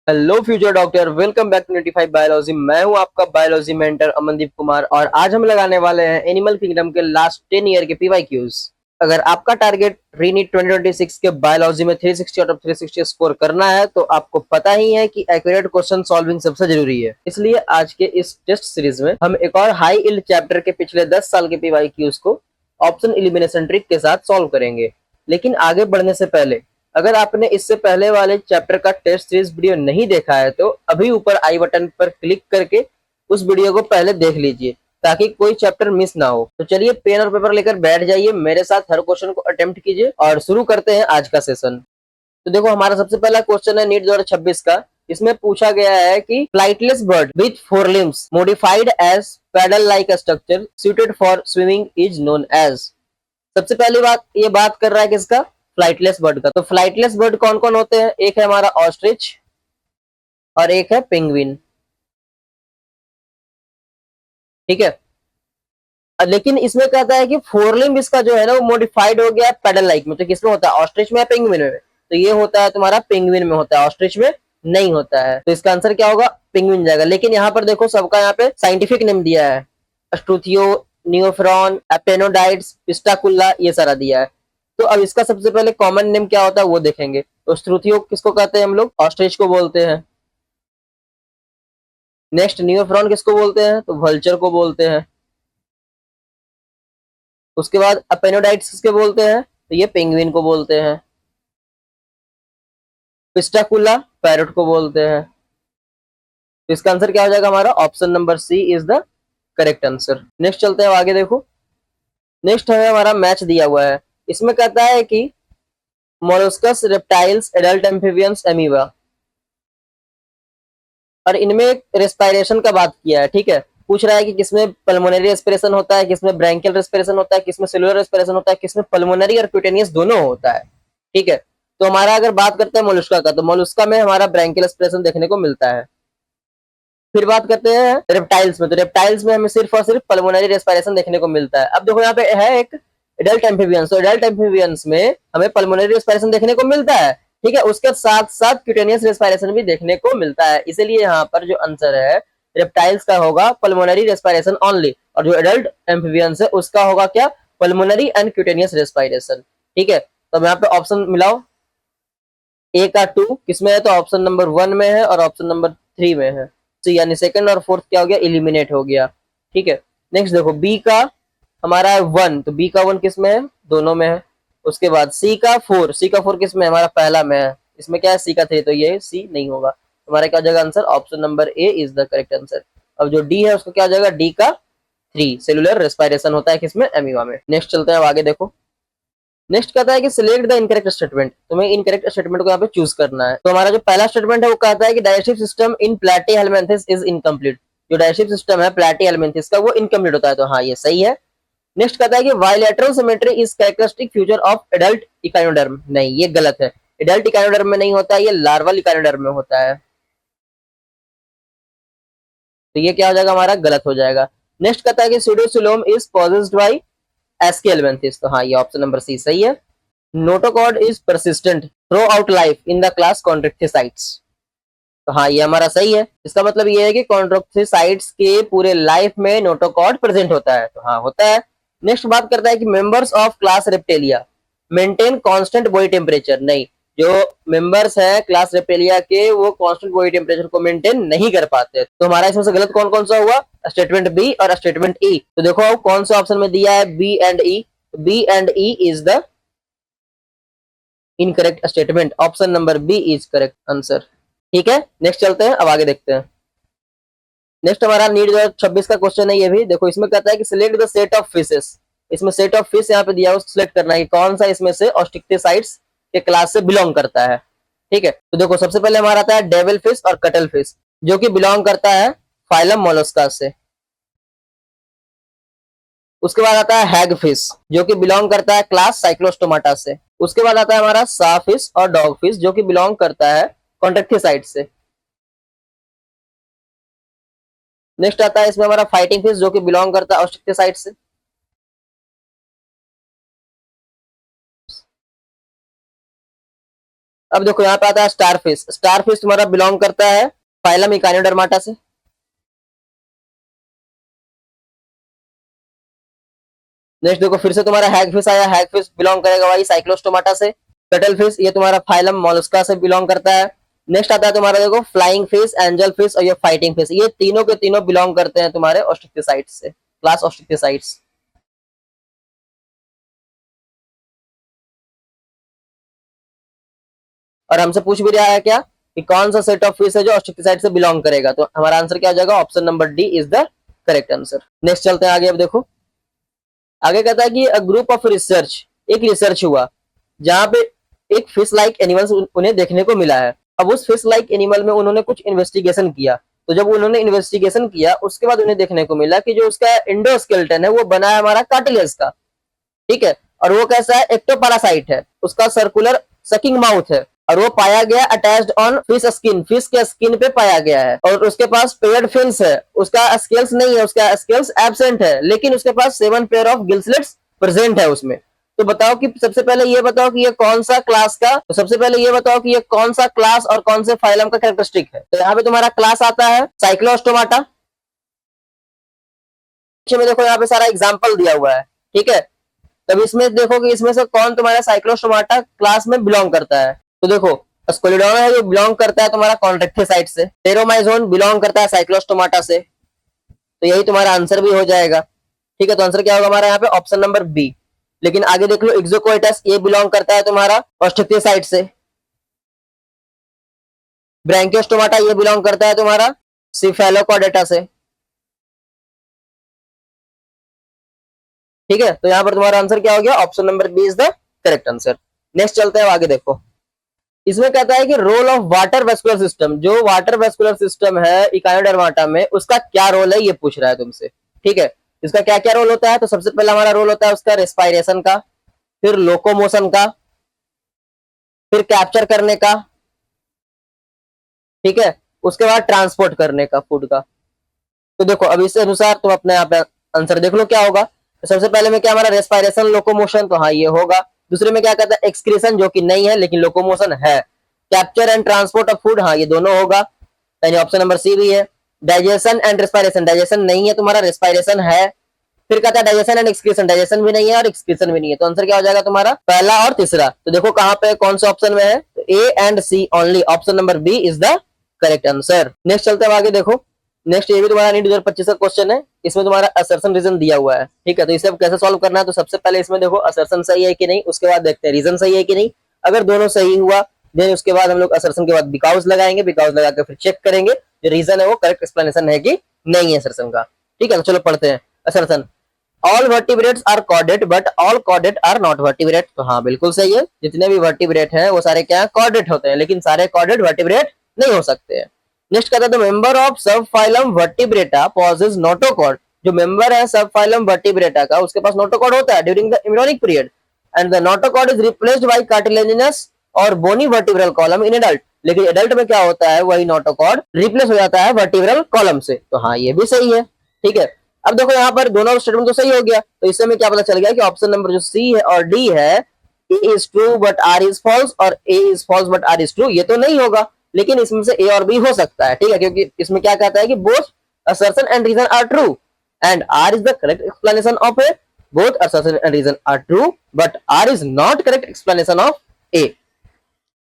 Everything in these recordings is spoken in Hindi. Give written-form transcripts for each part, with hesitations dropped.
Hello future doctor, welcome back to 95 biology. मैं हूं आपका बायोलॉजी मेंटर अमनदीप कुमार और आज हम लगाने वाले हैं एनिमल किंगडम के लास्ट 10 ईयर के पीवाईक्यूज। अगर आपका टारगेट रीनीट 2026 के बायोलॉजी में 360 आउट ऑफ 360 स्कोर करना है तो आपको पता ही है कि एक्यूरेट क्वेश्चन सॉल्विंग सबसे जरूरी है। इसलिए आज के इस टेस्ट सीरीज में हम एक और हाई इल्ड चैप्टर के पिछले 10 साल के पीवाईक्यूज को ऑप्शन एलिमिनेशन ट्रिक के साथ सॉल्व करेंगे। लेकिन आगे बढ़ने से पहले, अगर आपने इससे पहले वाले चैप्टर का टेस्ट सीरीज वीडियो नहीं देखा है तो अभी ऊपर आई बटन पर क्लिक करके उस वीडियो को पहले देख लीजिए ताकि कोई चैप्टर मिस ना हो। तो चलिए पेन और पेपर लेकर बैठ जाइए, मेरे साथ हर क्वेश्चन को अटेम्प्ट कीजिए और शुरू करते हैं आज का सेशन। तो देखो, हमारा सबसे पहला क्वेश्चन है नीट 2026 का। इसमें पूछा गया है कि flightless bird with four limbs modified as paddle like structure suited for swimming is known as. सबसे पहली बात, ये बात कर रहा है किसका? फ्लाइटलेस बर्ड का। तो फ्लाइटलेस बर्ड कौन कौन होते हैं? एक है हमारा ऑस्ट्रिच और एक है पेंगुइन। ठीक है। लेकिन इसमें कहता है कि फोरलिम्ब इसका जो है ना वो मॉडिफाइड हो गया है पैडल लाइक में। तो किसमें होता है? ऑस्ट्रिच में या पेंगुइन में? तो ये होता है तुम्हारा पेंगुइन में होता है, ऑस्ट्रिच में नहीं होता है। तो इसका आंसर क्या होगा? पेंगुइन जाएगा। लेकिन यहाँ पर देखो, सबका यहाँ पे साइंटिफिक नेम दिया है। अस्ट्रूथियो, नियोफ्रॉन, एपेनोडाइट्स, पिस्टाकुल्ला, ये सारा दिया है। तो अब इसका सबसे पहले कॉमन नेम क्या होता है वो देखेंगे। तो स्ट्रूथियो किसको कहते हैं हम लोग? ऑस्ट्रिच को बोलते हैं। नेक्स्ट नियोफ्रॉन किसको बोलते हैं? तो वल्चर को बोलते हैं। उसके बाद अपेनोडाइट्स किसके बोलते हैं? तो ये पेंगुइन को बोलते हैं। पिस्टाकुला पैरट को बोलते हैं। तो इसका आंसर क्या हो जाएगा? हमारा option number C is the correct answer. Next चलते हैं आगे। देखो, नेक्स्ट है हमारा मैच दिया हुआ है। इसमें कहता है कि molluscs, reptiles, adult amphibians, amoeba, और इनमें रेस्पिरेशन का बात किया है। ठीक है। पूछ रहा है कि किसमें पल्मोनरी रेस्पिरेशन होता है, किसमें ब्रैंकियल रेस्पिरेशन होता है, किसमें सेलुलर रेस्पिरेशन होता है, किसमें पल्मोनरी और क्यूटेनियस दोनों होता है। ठीक है। तो हमारा अगर बात करते हैं मोलस्का का, तो मोलस्का में हमारा ब्रैंकियल रेस्पिरेशन देखने को मिलता है। फिर बात करते हैं रेप्टाइल्स में, तो रेप्टाइल्स में हमें सिर्फ और सिर्फ पल्मोनरी रेस्पिरेशन देखने को मिलता है। अब देखो, यहाँ पे है एक एडल्ट एम्फीबियंस, तो एडल्ट एम्फीबियंस में हमें पल्मोनरी रेस्पिरेशन देखने को मिलता है। ठीक है। उसके साथ साथ क्यूटेनियस रेस्पिरेशन भी देखने को मिलता है। इसीलिए यहाँ पर जो आंसर है रेप्टाइल्स का होगा पल्मोनरी रेस्पिरेशन ओनली, और जो एडल्ट एम्फीबियंस है उसका होगा क्या? Pulmonary and cutaneous respiration. ठीक है। तो अब यहाँ पे ऑप्शन मिलाओ। ए का 2 किसमें है? तो ऑप्शन नंबर 1 में है और ऑप्शन नंबर 3 में है। तो यानी सेकंड और फोर्थ क्या हो गया? एलिमिनेट हो गया। ठीक है। नेक्स्ट देखो, बी का हमारा है 1, तो बी का 1 किसमें है? दोनों में है। उसके बाद सी का 4, सी का 4 किसमें है? हमारा पहला में है। इसमें क्या है? सी का 3, तो ये सी नहीं होगा। हमारा क्या हो जाएगा answer? Option number A is the correct answer. अब जो डी है उसको क्या हो जाएगा? डी का 3 सेलुलर रेस्पिरेशन होता है किसमें? एमीबा में। नेक्स्ट चलते हैं अब आगे। देखो, नेक्स्ट कहता है कि सिलेक्ट द इनकरेक्ट स्टेटमेंट। तुम्हें इनकरेक्ट स्टेटमेंट को यहाँ पे चूज करना है। तो हमारा जो पहला स्टेटमेंट है वो कहता है कि digestive system in platyhelminthes is incomplete. जो डाइजेस्टिव सिस्टम है प्लैटीहेल्मिन्थेस का वो इनकम्प्लीट होता है। तो हाँ, ये सही है। नेक्स्ट कहता है कि bilateral symmetry is characteristic feature of adult echinoderm. नहीं, ये गलत है। एडल्ट इकाइनोडर्म में नहीं होता है, ये लार्वल इकाइनोडर्म में होता है। तो ये क्या हो जाएगा? हमारा गलत हो जाएगा। नेक्स्ट कहता है कि pseudocoelom is possessed by aschelminthes. तो हाँ, ये ऑप्शन नंबर सी सही है। Notochord is persistent throughout life in the class contracticides. तो हाँ, ये हमारा सही है। इसका मतलब ये है कि कॉन्ट्रेक्टिसाइड्स के पूरे लाइफ में नोटोकॉर्ड प्रेजेंट होता है। तो हाँ, होता है। नेक्स्ट बात करता है कि members of class Reptilia maintain constant body temperature. नहीं, जो मेंबर्स हैं क्लास रेप्टेलिया के वो कांस्टेंट बॉडी टेम्परेचर को मेंटेन नहीं कर पाते। तो हमारा इसमें से गलत कौन कौन सा हुआ? स्टेटमेंट बी और स्टेटमेंट ई। तो देखो कौन सा ऑप्शन में दिया है? B and E. B and E is the incorrect statement. Option number B is correct answer. ठीक है। नेक्स्ट चलते हैं, अब आगे देखते हैं। नेक्स्ट हमारा नीट 2026 का क्वेश्चन है। ये भी देखो, इसमें कहता है कि select the set of fishes. इसमें सेट ऑफ फिश यहाँ पे दिया है, उसको सिलेक्ट करना है कि कौन सा इसमें से ऑस्टिक्टिसाइड्स के क्लास से बिलोंग करता है। ठीक है। तो देखो, सबसे पहले हमारा आता है डेविल फिश और कटल फिश, जो कि बिलोंग करता है फाइलम मोलस्का से। उसके बाद आता है हैग फिश, जो कि बिलोंग करता है क्लास साइक्लोस्टोमाटा से। उसके बाद आता है हमारा सा फिश और डॉग फिश, जो कि बिलोंग करता है कॉन्ट्रेक्टिसाइड से। नेक्स्ट आता है इसमें हमारा फाइटिंग फिश, जो कि बिलोंग करता है ऑस्ट्रिक्टिसाइड से। अब देखो यहाँ पे आता है स्टारफिश। स्टारफिश तुम्हारा बिलोंग करता है फाइलम इकानियोडर्माटा से। नेक्स्ट देखो फिर से तुम्हारा हैगफिश आया। हैगफिश बिलोंग करेगा भाई साइक्लोस्टोमाटा से। कटल फिश ये तुम्हारा फाइलम मोलस्का से बिलोंग करता है। नेक्स्ट आता है तुम्हारा देखो फ्लाइंग फिश, एंजल फिश और ये फाइटिंग फिश, ये तीनों के तीनों बिलोंग करते हैं तुम्हारे ऑस्ट्रिक्टिसाइड्स से, क्लास ऑस्ट्रिक्टिसाइड्स। और हमसे पूछ भी रहा है क्या कि कौन सा सेट ऑफ फिश है जो ऑस्ट्रिक्टिसाइड से बिलोंग करेगा, तो हमारा आंसर क्या हो जाएगा, option number D is the correct answer. Next चलते हैं आगे। अब देखो आगे कहता है कि अ ग्रुप ऑफ रिसर्च, एक रिसर्च हुआ जहां पे एक फिश लाइक एनिमल्स उन्हें देखने को मिला है। अब उस फिश लाइक एनिमल में उन्होंने कुछ इन्वेस्टिगेशन किया। तो जब उन्होंने इन्वेस्टिगेशन किया उसके बाद उन्हें देखने को मिला कि जो उसका इंडोस्केलेटन है वो बना है हमारा कार्टिलेज का, ठीक है। और वो कैसा है, एक्टोपैरासाइट है, उसका सर्कुलर सकिंग माउथ है, और वो पाया गया attached on fish skin, fish के स्किन पे पाया गया है। और उसके पास पेयर्ड फिन्स है, उसका स्केल्स नहीं है, उसका स्केल्स एब्सेंट है, लेकिन उसके पास 7 पेयर ऑफ गिलस्लेट्स प्रेजेंट है उसमें। तो बताओ कि सबसे पहले ये बताओ कि ये कौन सा क्लास का, तो सबसे पहले ये बताओ कि ये कौन सा क्लास और कौन से फाइलम का कैरेक्टरिस्टिक है। तो यहाँ पे तुम्हारा क्लास आता है साइक्लोस्टोमाटा। में देखो यहाँ पे सारा एग्जाम्पल दिया हुआ है, ठीक है। तब इसमें देखो कि इसमें से कौन तुम्हारा साइक्लोस्टोमाटा क्लास में बिलोंग करता है। तो देखो स्कोलिडोना है जो बिलोंग करता है तुम्हारा कॉन्ट्रेक्टिसाइड से। टेरोमाइजोन बिलोंग करता है साइक्लोस्टोमाटा से। तो यही तुम्हारा आंसर भी हो जाएगा, ठीक है। तो आंसर क्या होगा हमारा यहाँ पे ऑप्शन नंबर बी। लेकिन आगे देख लो एक्सोकोइटस, ये बिलोंग करता है तुम्हारा ऑस्ट्रिक्टिसाइड से। ब्रैंकियोस्टोमाटा ये बिलोंग करता है तुम्हारा सिफेलोकॉर्डेटा से, ठीक है। तो यहाँ पर तुम्हारा आंसर क्या हो गया, option number B is the correct answer. Next चलते हैं आगे। देखो इसमें कहता है कि role of water vascular system, जो वाटर वेस्कुलर सिस्टम है इकानोडर्माटा में उसका क्या रोल है ये पूछ रहा है तुमसे, ठीक है। इसका क्या क्या रोल होता है, तो सबसे पहला हमारा रोल होता है उसका रेस्पायरेशन का, फिर लोकोमोशन का, फिर कैप्चर करने का, ठीक है, उसके बाद ट्रांसपोर्ट करने का फूड का। तो देखो अब इसके अनुसार तुम अपने यहाँ पे आंसर देख लो क्या होगा। तो सबसे पहले में क्या हमारा रेस्पायरेशन लोकोमोशन, तो हाँ ये होगा। दूसरे में क्या कहता है एक्सक्रीशन, जो कि नहीं है लेकिन लोकोमोशन है। Capture and transport of food, हाँ ये दोनों होगा, यानी ऑप्शन नंबर सी भी है। डाइजेशन एंड रेस्पायरेशन, डाइजेशन नहीं है तुम्हारा, रेस्पायरेशन है। फिर कहता है डाइजेशन एंड एक्सक्रीशन, डाइजेशन भी नहीं है और एक्सक्रीशन भी नहीं है। तो आंसर क्या हो जाएगा तुम्हारा पहला और तीसरा। तो देखो कहाँ पे कौन से ऑप्शन में है, तो A and C only, option number B is the correct answer. Next चलते हैं आगे। देखो नेक्स्ट ये भी तुम्हारा नीट 2025 का क्वेश्चन है। इसमें तुम्हारा असर्शन रीजन दिया हुआ है, ठीक है। तो इसे अब कैसे सॉल्व करना है, तो सबसे पहले इसमें देखो असर्शन सही है कि नहीं, उसके बाद देखते हैं रीजन सही है कि नहीं। अगर दोनों सही हुआ देन उसके बाद हम लोग असर्शन के बाद बिकॉज लगाएंगे, बिकॉज लगा के फिर चेक करेंगे जो रीजन है वो करेक्ट एक्सप्लेनेशन है कि नहीं है असर्शन का, ठीक है। तो चलो पढ़ते हैं assertion. All vertebrates are chordate but all chordate are not vertebrate, तो हाँ बिल्कुल सही है। जितने भी वर्टिब्रेट हैं वो सारे क्या कॉर्डेट होते हैं, लेकिन सारे कॉर्डेट वर्टिब्रेट नहीं हो सकते हैं। नेक्स्ट कहता है the member of sub phylum vertebrata possess notochord, जो मेंबर है सब फाइलम वर्टिब्रेटा का उसके पास नोटोकॉर्ड होता है during the embryonic period, and the notochord is replaced bye cartilaginous or bony vertebral column in adult. लेकिन एडल्ट में क्या होता है, वही नोटोकॉर्ड रिप्लेस हो जाता है वर्टिब्रल कॉलम से। तो हाँ ये भी सही है, ठीक है। अब देखो यहाँ पर दोनों स्टेटमेंट तो सही हो गया, तो इससे हमें क्या पता चल गया कि ऑप्शन नंबर जो सी है और डी है, A is true but R is false और A is false but R is true, ये तो नहीं होगा। लेकिन इसमें से ए और बी हो सकता है, ठीक है, क्योंकि इसमें क्या कहता है कि both assertion and reason are true and R is the correct explanation of A. Both assertion and reason are true but R is not correct explanation of A.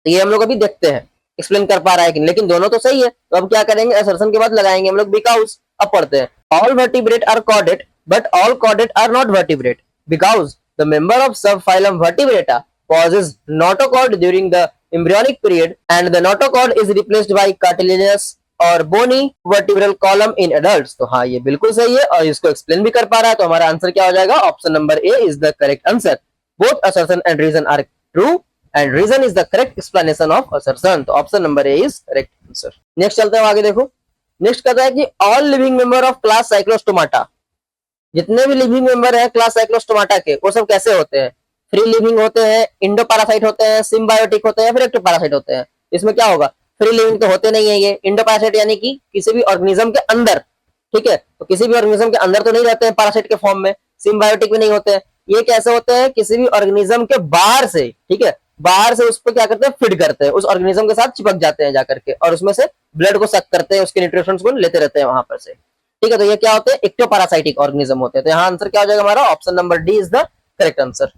तो ये हम लोग अभी देखते हैं एक्सप्लेन कर पा रहा है कि, लेकिन दोनों तो सही है। तो अब क्या करेंगे, असर्शन के बाद लगाएंगे हम लोग बिकॉज। अब पढ़ते हैं all vertebrate are chordate but all chordate are not vertebrate because the member of sub phylum vertebrata possess notochord during the embryonic period and the notochord is replaced by cartilaginous और bony vertebral column in adults. तो हाँ ये बिल्कुल सही है और इसको एक्सप्लेन भी कर पा रहा है। तो हमारा आंसर क्या हो जाएगा, option number A is the correct answer. Both assertion and reason are true and reason is the correct explanation of assertion. तो option number A is correct answer. Next चलते हैं आगे। देखो नेक्स्ट कहता है कि all living member of class Cyclostomata, जितने भी लिविंग मेंबर है क्लास साइक्लोस्टोमाटा के वो सब कैसे होते हैं, फ्री लिविंग होते हैं, इंडोपैरासाइट होते हैं, सिम्बायोटिक होते हैं, फिर एक्टोपैरासाइट होते हैं। इसमें क्या होगा, फ्री लिविंग तो होते नहीं है ये। इंडोपैरासाइट यानी कि किसी भी ऑर्गेनिज्म के अंदर, ठीक है, तो किसी भी ऑर्गेनिज्म के अंदर तो नहीं रहते हैं पैरासाइट के फॉर्म में। सिम्बायोटिक भी नहीं होते हैं। ये कैसे होते हैं, किसी भी ऑर्गेनिज्म के बाहर से, ठीक है, बाहर से उस पर क्या करते हैं, फीड करते हैं, उस ऑर्गेनिज्म के साथ चिपक जाते हैं जाकर के, और उसमें से ब्लड को सक करते हैं, उसके न्यूट्रिशंस को लेते रहते हैं वहां पर से। ठीक है, तो ये क्या होते हैं, एक्टोपैरासाइटिक ऑर्गेनिज्म होते हैं। तो यहाँ आंसर क्या हो जाएगा हमारा, option number D is the correct answer.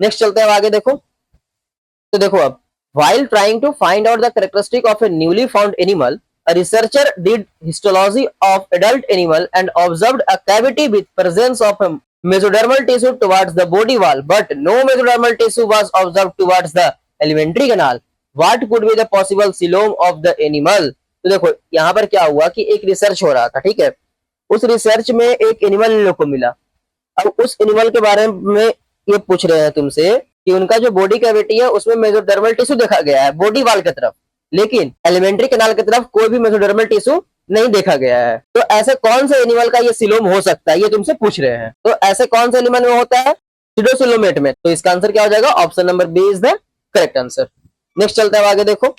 Next चलते हैं आगे देखो। तो देखो अब, while trying to find out the characteristic of a newly found animal, a researcher did histology of adult animal and observed a cavity with presence of a mesodermal tissue towards the body wall, but no mesodermal tissue was observed towards the alimentary canal. What could be the possible coelom of the animal? तो देखो यहाँ पर क्या हुआ कि एक रिसर्च हो रहा था, ठीक है। उस रिसर्च में एक एनिमल इन लोग को मिला। अब उस एनिमल के बारे में ये पूछ रहे हैं तुमसे कि उनका जो बॉडी कैविटी है उसमें मेसोडर्मल टिश्यू देखा गया है बॉडी वाल की तरफ, लेकिन एलिमेंट्री कैनाल की तरफ कोई भी मेसोडर्मल टिश्यू नहीं देखा गया है। तो ऐसे कौन से एनिमल का ये सिलोम हो सकता है, ये तुमसे पूछ रहे हैं। तो ऐसे कौन से एनिमल में होता है, सीडोसिलोमेट में। तो इसका आंसर क्या हो जाएगा, option number B is the correct answer. Next चलता है आगे देखो।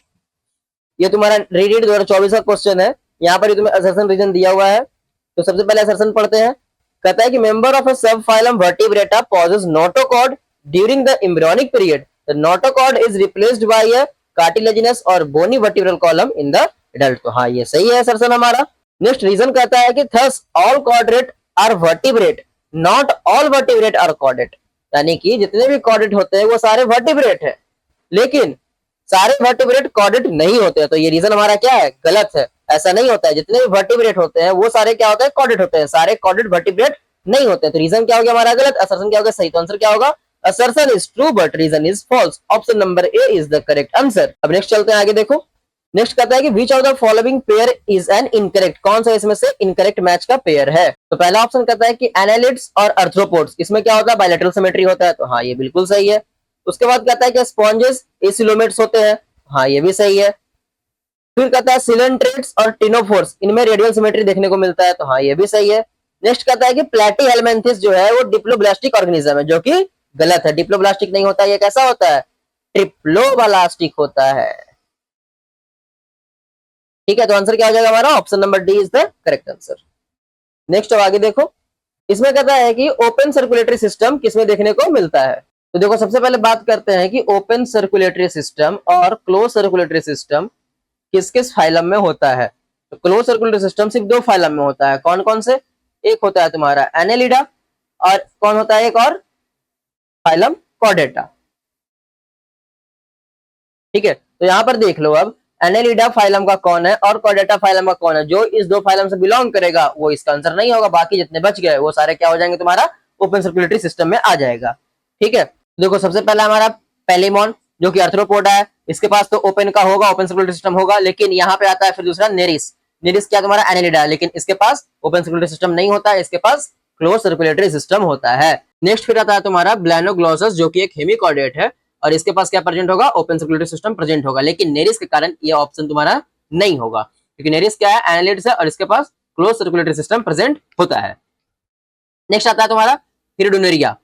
ये तुम्हारा रीडिट 2024 का क्वेश्चन है। यहाँ पर तुम्हें असर्शन रीजन दिया हुआ है। तो सबसे पहले असर्शन पढ़ते हैं। कहता है कि member of a sub phylum vertebrata possess notochord during the embryonic period, the notochord is replaced by a cartilaginous or bony vertebral column in the adult. तो हाँ, ये सही है असर्शन हमारा। नेक्स्ट रीजन कहता है कि thus all chordate are vertebrate, not all vertebrate are chordate. यानी कि जितने भी कॉर्डेट होते हैं वो सारे वर्टिब्रेट है, लेकिन सारे वर्टिब्रेट कॉर्डेट नहीं होते हैं। तो ये रीजन हमारा क्या है, गलत है। ऐसा नहीं होता है, जितने भी वर्टिब्रेट होते हैं वो सारे क्या होते हैं, कॉर्डेट होते हैं। सारे कॉर्डेट वर्टिब्रेट नहीं होते हैं। तो रीजन क्या हो गया हमारा, गलत। असर्शन क्या होगा, सही। तो आंसर क्या होगा, assertion is true but reason is false. Option number A is the correct answer. अब नेक्स्ट चलते हैं आगे देखो। नेक्स्ट कहता है कि which of the following pair is an incorrect, कौन सा इसमें से इनकरेक्ट मैच का पेयर है। तो पहला ऑप्शन कहता है कि एनालिड्स और अर्थ्रोपोड्स, इसमें क्या होता है, बायलैटरल सिमेट्री होता है। तो हाँ, ये बिल्कुल सही है। उसके बाद कहता है कि स्पॉन्जेस एसिलोमेट्स होते हैं। हाँ, ये भी सही है। फिर कहता है सिलेंट्रेट्स और टिनोफोर्स, इनमें रेडियल सिमेट्री देखने को मिलता है। तो हाँ, ये भी सही है। नेक्स्ट कहता है कि प्लेटीहेलमिन्थेस जो है वो डिप्लोब्लास्टिक ऑर्गेनिज्म है, जो कि गलत है। डिप्लोब्लास्टिक नहीं होता, ये कैसा होता है, ट्रिप्लोब्लास्टिक होता है। ठीक है, तो आंसर क्या हो जाएगा हमारा, option number D is the correct answer. Next अब आगे देखो। इसमें कहता है कि ओपन सर्कुलेटरी सिस्टम किसमें देखने को मिलता है। तो देखो सबसे पहले बात करते हैं कि ओपन सर्कुलेटरी सिस्टम और क्लोज सर्कुलेटरी सिस्टम किस किस फाइलम में होता है। तो क्लोज सर्कुलेटरी सिस्टम सिर्फ दो फाइलम में होता है। कौन कौन से, एक होता है तुम्हारा एनेलिडा, और कौन होता है एक और, फाइलम कॉर्डेटा। ठीक है, तो यहां पर देख लो अब, एनेलिडा फाइलम का कौन है और कॉर्डेटा फाइलम का कौन है। जो इस दो फाइलम से बिलोंग करेगा वो इसका आंसर नहीं होगा। बाकी जितने बच गए वो सारे क्या हो जाएंगे, तुम्हारा ओपन सर्कुलेटरी सिस्टम में आ जाएगा। ठीक है, देखो सबसे पहला हमारा पेलिमोन जो कि अर्थ्रोपोडा है, इसके पास तो ओपन का होगा, ओपन सर्कुलेटरी सिस्टम होगा। लेकिन यहाँ पे आता है फिर दूसरा नेरिस। नेरिस क्या तुम्हारा एनेलिडा है, लेकिन इसके पास ओपन सर्कुलेटरी सिस्टम नहीं होता है, इसके पास क्लोज सर्कुलेटरी सिस्टम होता है। नेक्स्ट फिर आता है तुम्हारा ब्लैनोग्लोसस जो कि एक हेमिकॉर्डेट है, और इसके पास क्या प्रेजेंट होगा, ओपन सर्कुलेटरी सिस्टम प्रेजेंट होगा। लेकिन नेरिस के कारण ये ऑप्शन तुम्हारा नहीं होगा, क्योंकि नेरिस क्या है, एनालिड्स है, और इसके पास क्लोज सर्कुलेटरी सिस्टम प्रेजेंट होता है। नेक्स्ट आता है तुम्हारा हिरुडोनेरिया।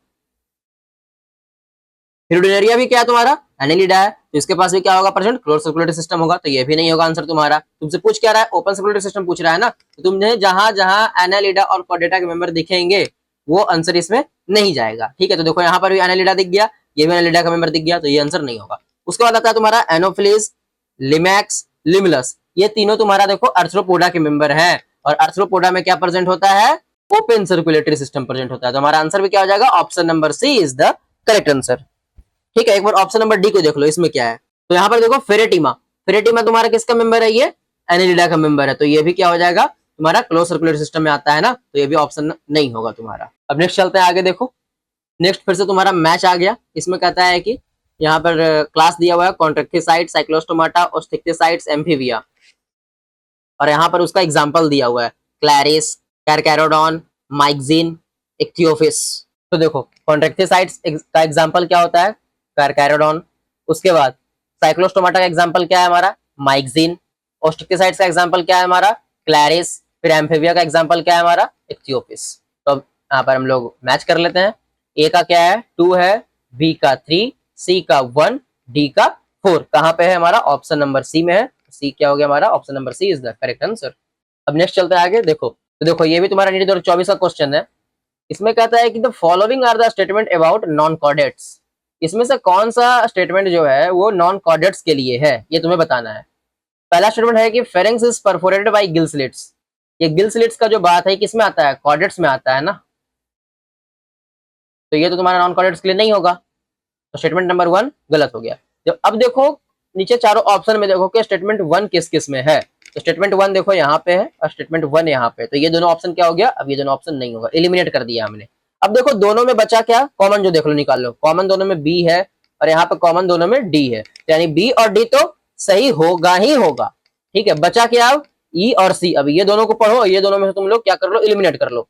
हिरुडोनेरिया भी क्या है तुम्हारा, एनेलिडा है, तो इसके पास भी क्या होगा प्रेजेंट, क्लोज सर्कुलेटरी सिस्टम होगा। तो ये भी नहीं होगा आंसर तुम्हारा। तुमसे पूछ क्या रहा है, ओपन सर्कुलेटरी सिस्टम पूछ रहा है ना, तो तुम्हें जहां जहां एनालिडा और कॉर्डेटा के मेंबर दिखेंगे वो आंसर इसमें नहीं जाएगा। ठीक है, तो देखो यहाँ पर भी एनालिडा दिख गया, ये भी एनालिडा का मेंबर दिख गया, तो ये आंसर नहीं होगा। उसके बाद आता है तुम्हारा एनोफिलीज, लिमैक्स, लिमलस, ये तीनों तुम्हारा देखो अर्थ्रोपोडा के मेंबर हैं, और अर्थ्रोपोडा में क्या प्रेजेंट होता है, ओपन सर्कुलेटरी सिस्टम प्रेजेंट होता है। तो हमारा आंसर भी क्या हो जाएगा, option number C is the correct answer. ठीक है, एक बार ऑप्शन नंबर डी को देख लो, इसमें क्या है। तो यहाँ पर देखो फेरेटिमा, फेरेटिमा तुम्हारा किसका मेंबर है, ये एनेलिडा का मेंबर है। तो ये भी क्या हो जाएगा तुम्हारा, क्लोज सर्कुलेटरी सिस्टम में आता है ना, तो ये भी ऑप्शन नहीं होगा तुम्हारा। अब नेक्स्ट चलते हैं आगे देखो। नेक्स्ट फिर से तुम्हारा मैच आ गया। इसमें कहता है कि यहाँ पर क्लास दिया हुआ है कॉन्ट्रेक्टिसाइड, साइक्लोस्टोमाटा, ओस्टिक्टिसाइड्स, एम्फीबिया, और यहाँ पर उसका एग्जाम्पल दिया हुआ है क्लैरिस, कैरकैरोडॉन, माइक्सिन, इक्थियोफिस। तो देखो कॉन्ट्रेक्टिसाइड्स का एग्जाम्पल क्या होता है, कैरकैरोडॉन। उसके बाद साइक्लोस्टोमाटा का एग्जाम्पल क्या है हमारा, माइक्सिन। ओस्टिक्टिसाइड्स का एग्जाम्पल क्या है हमारा, क्लैरिस। फिर एम्फीबिया का एग्जाम्पल क्या है हमारा, इक्थियोपिस। तो अब यहाँ पर हम लोग मैच कर लेते हैं। ए का क्या है, 2 है, बी का 3, सी का 1, डी का 4। कहाँ पे है हमारा, ऑप्शन नंबर सी में है। सी क्या हो गया हमारा, option number C is the correct answer. अब नेक्स्ट चलते हैं आगे देखो। तो देखो ये भी तुम्हारा नीट 2024 का क्वेश्चन है। इसमें कहता है कि the following are the statement about non chordates. इसमें से कौन सा स्टेटमेंट जो है वो नॉन कॉर्डेट्स के लिए है, ये तुम्हें बताना है। पहला स्टेटमेंट है कि pharynx is perforated bye gill slits. ये गिल स्लिट्स का जो बात है किसमें आता है, कॉर्डेट्स में आता है ना, तो ये तो तुम्हारा नॉन कॉर्डेट्स के लिए नहीं होगा, तो स्टेटमेंट नंबर 1 गलत हो गया। जब अब देखो नीचे चारों ऑप्शन में देखो कि स्टेटमेंट 1 किस किस में है, तो स्टेटमेंट 1 देखो यहाँ पे है और स्टेटमेंट 1 यहाँ पे, तो ये दोनों ऑप्शन क्या हो गया, अब ये दोनों ऑप्शन नहीं होगा, एलिमिनेट कर दिया हमने। अब देखो दोनों में बचा क्या, कॉमन जो देख लो निकाल लो, कॉमन दोनों में बी है और यहाँ पे कॉमन दोनों में डी है, यानी बी और डी तो सही होगा ही होगा। ठीक है, बचा क्या अब ई और सी। अब ये दोनों को पढ़ो, ये दोनों में से तुम लोग क्या कर लो, एलिमिनेट कर लो।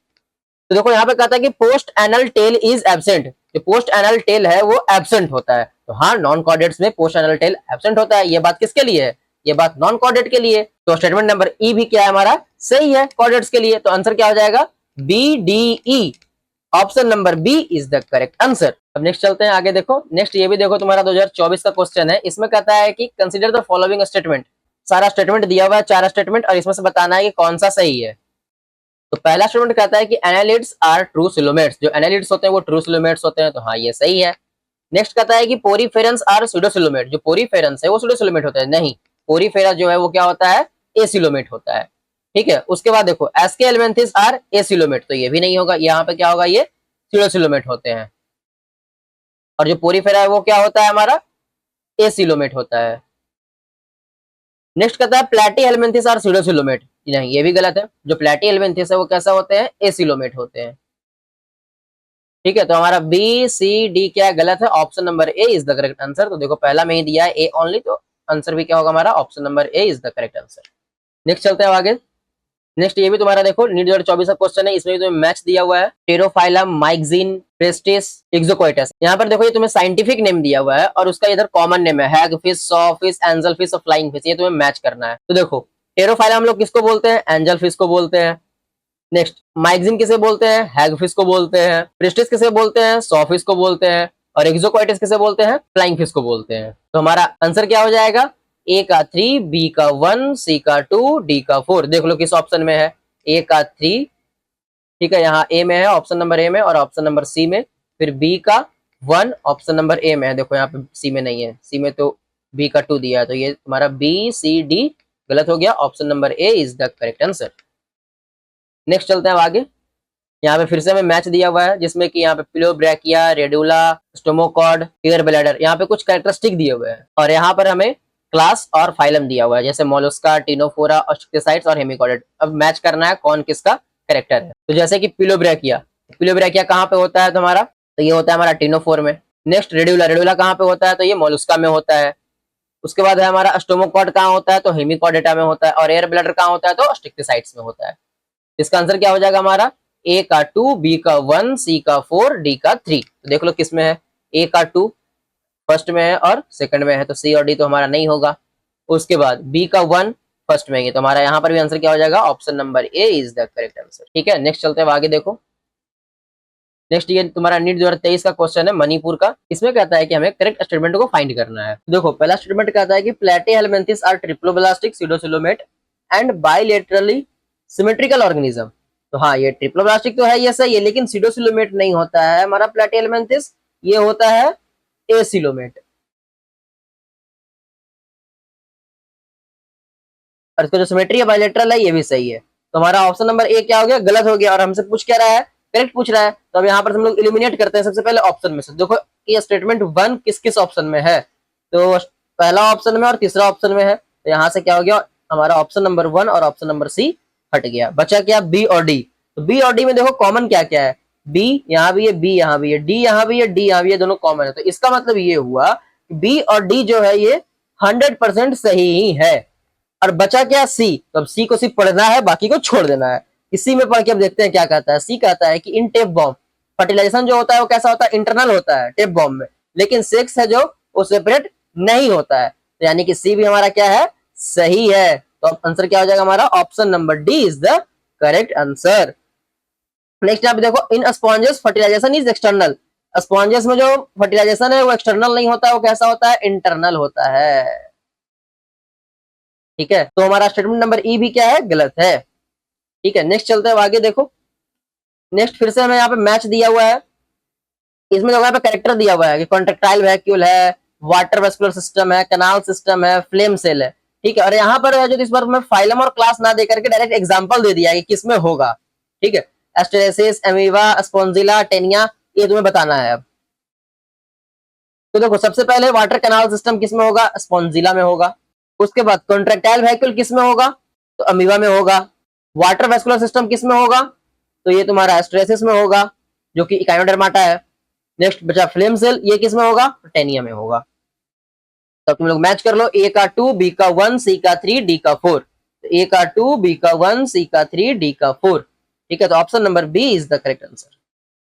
तो देखो यहाँ पे कहता है कि post anal tail is absent, जो पोस्ट एनल टेल है वो एब्सेंट होता है, तो हाँ नॉन कॉर्डेट्स में पोस्ट एनल टेल एब्सेंट होता है। ये बात किसके लिए है, ये बात नॉन कॉर्डेट के लिए, तो स्टेटमेंट नंबर ई भी क्या है हमारा, सही है कॉर्डेट्स के लिए, तो आंसर क्या हो जाएगा, B D E, option number B is the correct answer. अब नेक्स्ट चलते हैं आगे, देखो नेक्स्ट ये भी देखो तुम्हारा 2024 का क्वेश्चन है, इसमें कहता है कि कंसीडर द फॉलोइंग स्टेटमेंट, सारा स्टेटमेंट दिया हुआ है, 4 स्टेटमेंट, और इसमें से बताना है कि कौन सा सही है। तो पहला स्टेटमेंट कहता है कि एनालिड्स आर ट्रू सिलोमेट्स, जो एनालिड्स होते हैं वो ट्रू सिलोमेट्स होते हैं, तो हाँ ये सही है। नेक्स्ट कहता है कि पोरीफेरेंस आर सूडोसिलोमेट, जो पोरीफेरेंस है वो सूडोसिलोमेट होता है, नहीं, पोरीफेरा जो है वो क्या होता है, एसिलोमेट होता है। ठीक है, उसके बाद देखो एसके एलिमेंथिस आर एसिलोमेट, तो ये भी नहीं होगा, यहाँ पे क्या होगा, ये सूडोसिलोमेट होते हैं, और जो पोरीफेरा है वो क्या होता है हमारा, एसिलोमेट होता है। नेक्स्ट कहता है प्लेटी हेलमिंथिस आर सूडोसिलोमेट, नहीं ये भी गलत है, जो प्लेटी हेलमिंथिस है वो कैसा होते हैं, एसिलोमेट होते हैं। ठीक है, तो हमारा बी सी डी क्या गलत है, option number A is the correct answer. तो देखो पहला में ही दिया है ए ओनली, तो आंसर भी क्या होगा हमारा, option number A is the correct answer. Next चलते हैं आगे। नेक्स्ट ये भी तुम्हारा देखो नीट 2024 का क्वेश्चन है, इसमें भी तुम्हें मैच दिया हुआ है, टेरोफाइलम माइक्सिन प्रेस्टिस एक्सोकोइटस। यहाँ पर देखो ये तुम्हें साइंटिफिक नेम दिया हुआ है और उसका इधर कॉमन नेम है, hag fish, saw fish, angel fish और फ्लाइंग फिश, ये तुम्हें मैच करना है। तो देखो टेरोफाइलम हम लोग किसको बोलते हैं, एंजल फिश को बोलते हैं। नेक्स्ट माइक्सिन किसे बोलते हैं, हैगफिश को बोलते हैं। प्रेस्टिस किसे बोलते हैं, सॉफिश को बोलते हैं। और एक्सोक्वाइटिस किसे बोलते हैं, फ्लाइंग फिश को बोलते हैं। तो हमारा आंसर क्या हो जाएगा, ए का 3, बी का 1, सी का 2, डी का 4। देख लो किस ऑप्शन में है, ए का 3, ठीक है, यहाँ ए में है, ऑप्शन नंबर ए में, और ऑप्शन नंबर सी में, फिर बी का 1 ऑप्शन नंबर ए में है, देखो यहाँ पे सी में नहीं है, सी में तो बी का 2 दिया है, तो ये तुम्हारा बी सी डी गलत हो गया, option number A is the correct answer. Next चलते हैं आगे। यहाँ पे फिर से हमें मैच दिया हुआ है, जिसमें कि यहाँ पे पिलोब्रैकिया, रेडुला, स्टोमोकॉड, टिगर ब्लैडर, यहाँ पे कुछ कैरेक्टरिस्टिक दिए हुए हैं, और यहाँ पर हमें क्लास और फाइलम दिया हुआ है, जैसे मोलस्का, टिनोफोरा, ऑस्ट्रिकोसाइट्स और हेमिकॉर्डेट। अब मैच करना है कौन किसका कैरेक्टर है। तो जैसे कि पिलोब्रैकिया, पिलोब्रैकिया कहाँ पे होता है तुम्हारा, तो ये होता है हमारा टिनोफोर में। नेक्स्ट रेडुला, रेडुला कहाँ पे होता है, तो ये मोलस्का में होता है। उसके बाद है हमारा स्टोमोकॉड कहाँ होता है, तो हेमिकॉर्डेटा में होता है। और एयर ब्लैडर कहाँ होता है, तो ऑस्ट्रिकोसाइट्स में होता है। इसका आंसर क्या हो जाएगा हमारा, ए का 2, बी का 1, सी का 4, डी का 3। तो देख लो किस में है, ए का 2 फर्स्ट में है और सेकंड में है, तो सी और डी तो हमारा नहीं होगा। उसके बाद बी का 1 फर्स्ट में है, तो हमारा यहाँ पर भी आंसर क्या हो जाएगा, option number A is the correct answer. ठीक है, नेक्स्ट चलते हैं आगे। देखो नेक्स्ट ये तुम्हारा नीट 2023 का क्वेश्चन है मणिपुर का, इसमें कहता है कि हमें करेक्ट स्टेटमेंट को फाइंड करना है। देखो पहला स्टेटमेंट कहता है कि platyhelminthes are triploblastic pseudocoelomate and bilaterally symmetrical organism. तो हाँ ये ट्रिप्लोब्लास्टिक तो है, ये सही है, लेकिन सीडोसिलोमेट नहीं होता है हमारा प्लेटीहेलमिंथिस, ये होता है एसिलोमेट। और इसका जो सिमेट्री है बाइलेटरल है, ये भी सही है। तो हमारा ऑप्शन नंबर ए क्या हो गया, गलत हो गया, और हमसे पूछ क्या रहा है, करेक्ट पूछ रहा है। तो अब यहाँ पर हम लोग इलिमिनेट करते हैं सबसे पहले ऑप्शन में से। देखो ये स्टेटमेंट 1 किस किस ऑप्शन में है, तो पहला ऑप्शन में और तीसरा ऑप्शन में है, तो यहाँ से क्या हो गया, हमारा ऑप्शन नंबर 1 और ऑप्शन नंबर सी हट गया, बचा क्या बी और डी। तो बी और डी में देखो कॉमन क्या क्या है, बी यहाँ भी है, बी यहाँ भी है, डी यहाँ भी है, डी यहाँ भी है, दोनों कॉमन है। तो इसका मतलब ये हुआ बी और डी जो है ये 100% सही ही है। और बचा क्या सी, तो अब सी को सिर्फ पढ़ना है, बाकी को छोड़ देना है। इसी में पढ़ के अब देखते हैं क्या कहता है। सी कहता है कि इन टेप बॉम्ब फर्टिलाइजेशन जो होता है वो कैसा होता है, इंटरनल होता है टेप बॉम्ब में, लेकिन सेक्स है जो वो सेपरेट नहीं होता है। तो यानी कि सी भी हमारा क्या है, सही है। तो अब आंसर क्या हो जाएगा हमारा, option number D is the correct answer. Next यहाँ पे देखो in sponges fertilisation is external, sponges में जो फर्टिलाइजेशन है वो एक्सटर्नल नहीं होता है, वो कैसा होता है, इंटरनल होता है। ठीक है, तो हमारा स्टेटमेंट नंबर ई भी क्या है, गलत है। ठीक है, नेक्स्ट चलते हैं आगे। देखो नेक्स्ट फिर से हमें यहाँ पे मैच दिया हुआ है, इसमें जो यहाँ पे कैरेक्टर दिया हुआ है कि कॉन्ट्रेक्टाइल वैक्यूल है, वाटर वेस्कुलर सिस्टम है, कैनाल सिस्टम है, फ्लेम सेल है, ठीक है। और यहाँ पर जो इस बार मैं फाइलम और क्लास ना दे करके डायरेक्ट एग्जांपल दे दिया है कि किसमें होगा, ठीक है। एस्टेरेसिस, एमीबा, स्पोंजिला, टेनिया, ये तुम्हें बताना है अब। तो देखो सबसे पहले वाटर कैनाल सिस्टम किसमें होगा, स्पोंजिला में होगा। उसके बाद कॉन्ट्रेक्टाइल वैक्यूल किसमें होगा, तो अमीबा में होगा। वाटर वेस्कुलर सिस्टम किसमें होगा, तो ये तुम्हारा एस्ट्रेसिस में होगा, जो कि इकाइनोडर्माटा है। नेक्स्ट बचा फ्लेम सेल, ये किसमें होगा, टेनिया में होगा। तो तुम लोग मैच कर लो, ए का 2, बी का 1, सी का 3, डी का 4। तो ए का 2, बी का 1, सी का 3, डी का 4, ठीक है। तो option number B is the correct answer.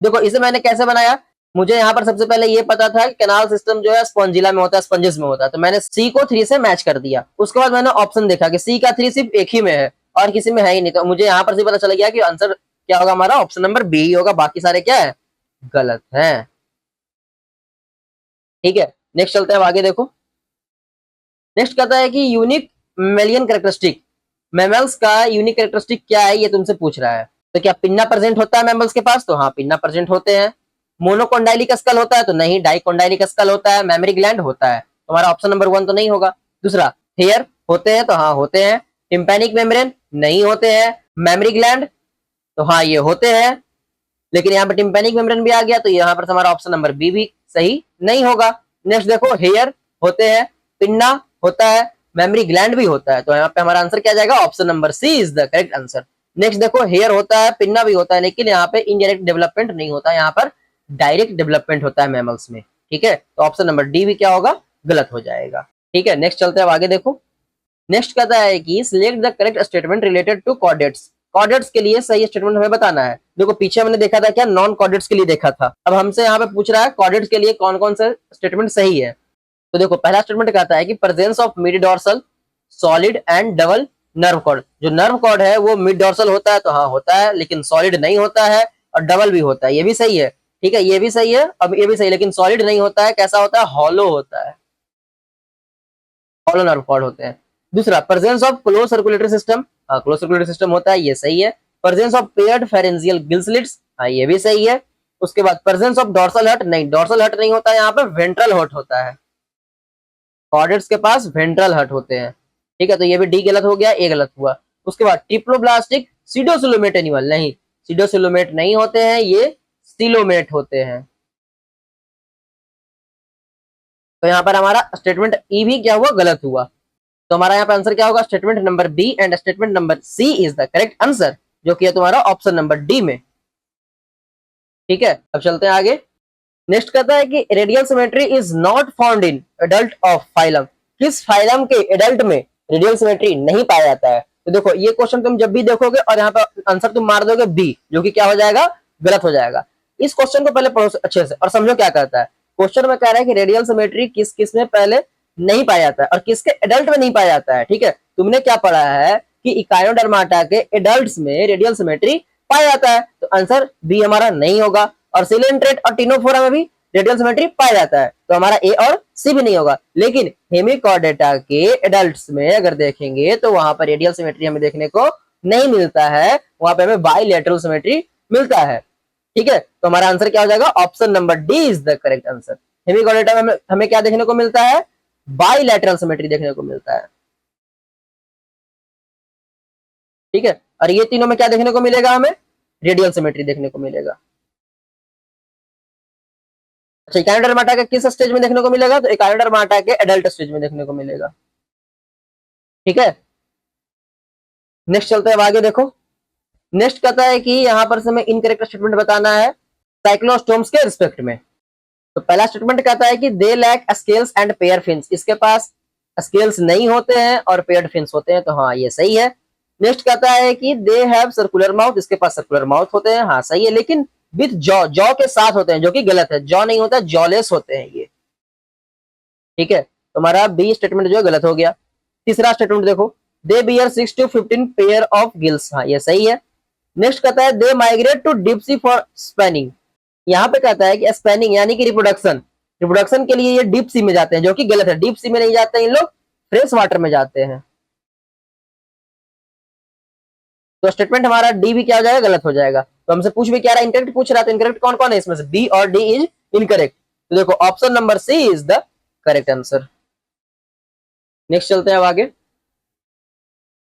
देखो इसे मैंने कैसे बनाया, मुझे यहाँ पर सबसे पहले ये पता था कि कैनाल सिस्टम जो है स्पॉन्जिला में होता है, स्पंजेस में होता है, तो मैंने सी को 3 से मैच कर दिया। उसके बाद मैंने ऑप्शन देखा कि सी का 3 सिर्फ एक ही में है और किसी में है ही नहीं, तो मुझे यहाँ पर से पता चल गया कि आंसर क्या होगा, हमारा ऑप्शन नंबर बी ही होगा, बाकी सारे क्या है, गलत है, ठीक है। नेक्स्ट चलते हैं आगे, देखो नेक्स्ट कहता है कि यूनिक मेलियन कैरेक्टरिस्टिक, मैमल्स का यूनिक कैरेक्टरिस्टिक क्या है, ये तुमसे पूछ रहा है। तो क्या पिन्ना प्रेजेंट होता है मैमल्स के पास, तो हाँ पिन्ना प्रेजेंट होते हैं। मोनोकोंडाइलिक स्कल होता है, तो नहीं, डाइकोंडाइलिक स्कल होता है। मेमोरी ग्लैंड होता है, तुम्हारा ऑप्शन नंबर 1 तो नहीं होगा। दूसरा, हेयर होते हैं, तो हाँ होते हैं। टिम्पैनिक मेम्ब्रेन नहीं होते हैं। मेमोरी ग्लैंड, तो हाँ ये होते हैं, लेकिन यहाँ पर टिम्पैनिक मेम्ब्रेन भी आ गया, तो यहाँ पर हमारा ऑप्शन नंबर बी भी सही नहीं होगा। नेक्स्ट देखो, हेयर होते हैं, पिन्ना होता है, मेमोरी ग्लैंड भी होता है, तो यहाँ पे हमारा आंसर क्या जाएगा, option number C is the correct answer. Next देखो, हेयर होता है, पिन्ना भी होता है, लेकिन यहाँ पे इनडायरेक्ट डेवलपमेंट नहीं होता, यहाँ पर डायरेक्ट डेवलपमेंट होता है मैमल्स में, ठीक है। तो ऑप्शन नंबर डी भी क्या होगा, गलत हो जाएगा, ठीक है। नेक्स्ट चलते हैं आगे, देखो नेक्स्ट कहता है कि select the correct statement related to chordates. Chordates के लिए सही स्टेटमेंट हमें बताना है। देखो पीछे हमने देखा था क्या, नॉन कॉर्डेट्स के लिए देखा था, अब हमसे यहाँ पे पूछ रहा है कॉर्डेट्स के लिए कौन कौन से स्टेटमेंट सही है। तो देखो पहला स्टेटमेंट कहता है कि presence of mid dorsal solid and double nerve cord. जो नर्व कॉर्ड है वो मिड डॉर्सल होता है, तो हाँ होता है, लेकिन सॉलिड नहीं होता है, और डबल भी होता है, ये भी सही है, ठीक है, ये भी सही है। अब ये भी सही, लेकिन सॉलिड नहीं होता है, कैसा होता है, हॉलो होता है, हॉलो नर्व कॉर्ड होते हैं। दूसरा, presence of close circulatory system, close circulatory system होता है, ये सही है। Presence of paired pharyngeal gill slits, ये भी सही है। उसके बाद प्रेजेंस ऑफ डॉर्सल हर्ट, नहीं डॉर्सल हर्ट नहीं होता है, यहाँ पे वेंट्रल हर्ट होता है, कॉर्डेट्स के पास वेंट्रल हर्ट होते हैं, ठीक है। तो ये भी डी गलत हो गया, ए गलत हुआ। उसके बाद ट्रिप्लोब्लास्टिक सीडोसिलोमेट एनिमल, नहीं सीडोसिलोमेट नहीं होते हैं, ये सिलोमेट होते हैं। तो यहाँ पर हमारा स्टेटमेंट ई भी क्या हुआ, गलत हुआ। तो हमारा यहाँ पे आंसर क्या होगा, statement number B and statement number C is the correct answer, जो कि है तुम्हारा ऑप्शन नंबर डी में, ठीक है। अब चलते हैं आगे। नेक्स्ट कहता है कि radial symmetry is not found in adult of phylum. किस फाइलम के एडल्ट में रेडियल सिमेट्री नहीं पाया जाता है। तो देखो ये क्वेश्चन तुम जब भी देखोगे और यहाँ पर आंसर तुम मार दोगे बी, जो कि क्या हो जाएगा, गलत हो जाएगा। इस क्वेश्चन को पहले पढ़ो अच्छे से और समझो क्या कहता है। क्वेश्चन में कह रहा है कि रेडियल सिमेट्री किस किस में पहले नहीं पाया जाता है और किसके एडल्ट में नहीं पाया जाता है, ठीक है। तुमने क्या पढ़ा है कि इकाइनोडर्माटा के एडल्ट में रेडियल सिमेट्री पाया जाता है, तो आंसर बी हमारा नहीं होगा। और सिलेंट्रेट और टिनोफोरा में भी रेडियल सिमेट्री पाया जाता है, तो हमारा ए और सी भी नहीं होगा। लेकिन हेमिकॉर्डेटा के एडल्ट्स में अगर देखेंगे तो वहां पर रेडियल सिमेट्री हमें देखने को नहीं मिलता है, वहां पे हमें बाइलेटरल सिमेट्री मिलता है, ठीक है। तो हमारा आंसर क्या हो जाएगा, option number D is the correct answer. Hemichordata में हमें क्या देखने को मिलता है, बाइलेटरल सिमेट्री देखने को मिलता है, ठीक है। और ये तीनों में क्या देखने को मिलेगा, हमें रेडियल सिमेट्री देखने को मिलेगा। अच्छा, इकाइनोडर्माटा के किस स्टेज में देखने को मिलेगा, तो इकाइनोडर्माटा के एडल्ट स्टेज में देखने को मिलेगा, ठीक है। नेक्स्ट चलते हैं आगे, देखो नेक्स्ट कहता है कि यहाँ पर से हमें इनकरेक्ट स्टेटमेंट बताना है साइक्लोस्टोम्स के रिस्पेक्ट में। तो पहला स्टेटमेंट कहता है कि they lack scales and pair fins, इसके पास स्केल्स नहीं होते हैं और पेयर्ड फिन्स होते हैं, तो हाँ ये सही है। नेक्स्ट कहता है कि दे हैव सर्कुलर माउथ, इसके पास सर्कुलर माउथ होते हैं, हाँ सही है, लेकिन विथ जॉ, जॉ के साथ होते हैं, जो कि गलत है, जॉ नहीं होता, जॉलेस होते हैं ये, ठीक है। तो हमारा बी स्टेटमेंट जो है गलत हो गया। तीसरा स्टेटमेंट देखो, they bear 6 to 15 pair of gills, हाँ ये सही है। नेक्स्ट कहता है they migrate to deep sea for spawning, यहाँ पे कहता है कि स्पेनिंग यानी कि रिप्रोडक्शन, रिप्रोडक्शन के लिए ये डीप सी में जाते हैं, जो कि गलत है, डीप सी में नहीं जाते हैं इन लोग, फ्रेश वाटर में जाते हैं। तो स्टेटमेंट हमारा डी भी क्या हो जाएगा, गलत हो जाएगा। तो हमसे पूछ भी क्या रहा है, इनकरेक्ट पूछ रहा है, तो इनकरेक्ट कौन कौन है इसमें से, बी और डी इज इनकरेक्ट। तो देखो option number C is the correct answer. Next चलते हैं अब आगे।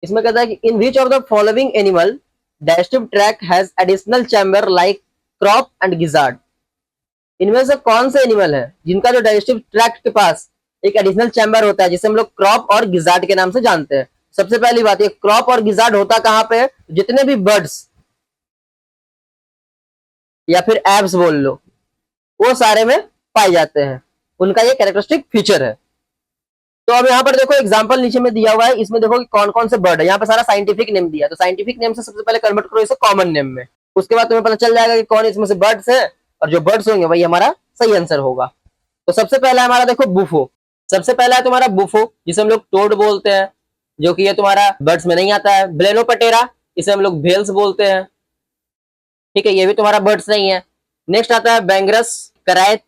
इसमें कहता है कि in which of the following animal digestive tract has additional chamber like crop and gizzard. इनमें से कौन से एनिमल है जिनका जो डाइजेस्टिव ट्रैक्ट के पास एक एडिशनल चैम्बर होता है जिसे हम लोग क्रॉप और गिजार्ड के नाम से जानते हैं। सबसे पहली बात, ये क्रॉप और गिजार्ड होता कहां पे है? जितने भी बर्ड्स या फिर एब्स बोल लो, वो सारे में पाए जाते हैं, उनका ये कैरेक्टरिस्टिक फीचर है। तो अब यहाँ पर देखो एग्जांपल नीचे में दिया हुआ है, इसमें देखो कि कौन कौन से बर्ड है। यहाँ पर सारा साइंटिफिक नेम दिया है, तो साइंटिफिक नेम से सबसे पहले कन्वर्ट करो इसे कॉमन नेम में, उसके बाद तुम्हें पता चल जाएगा कि कौन इसमें से बर्ड्स है, और जो बर्ड्स होंगे वही हमारा सही आंसर होगा। तो सबसे पहला हमारा देखो बुफो, सबसे पहला है तुम्हारा बुफो जिसे हम लोग टोड बोलते हैं, जो कि ये तुम्हारा बर्ड्स में नहीं आता है। ब्लेनोपटेरा, इसे हम लोग भेल्स बोलते हैं, ठीक है, ये भी तुम्हारा बर्ड्स नहीं है। नेक्स्ट आता है बैंगरस करायत,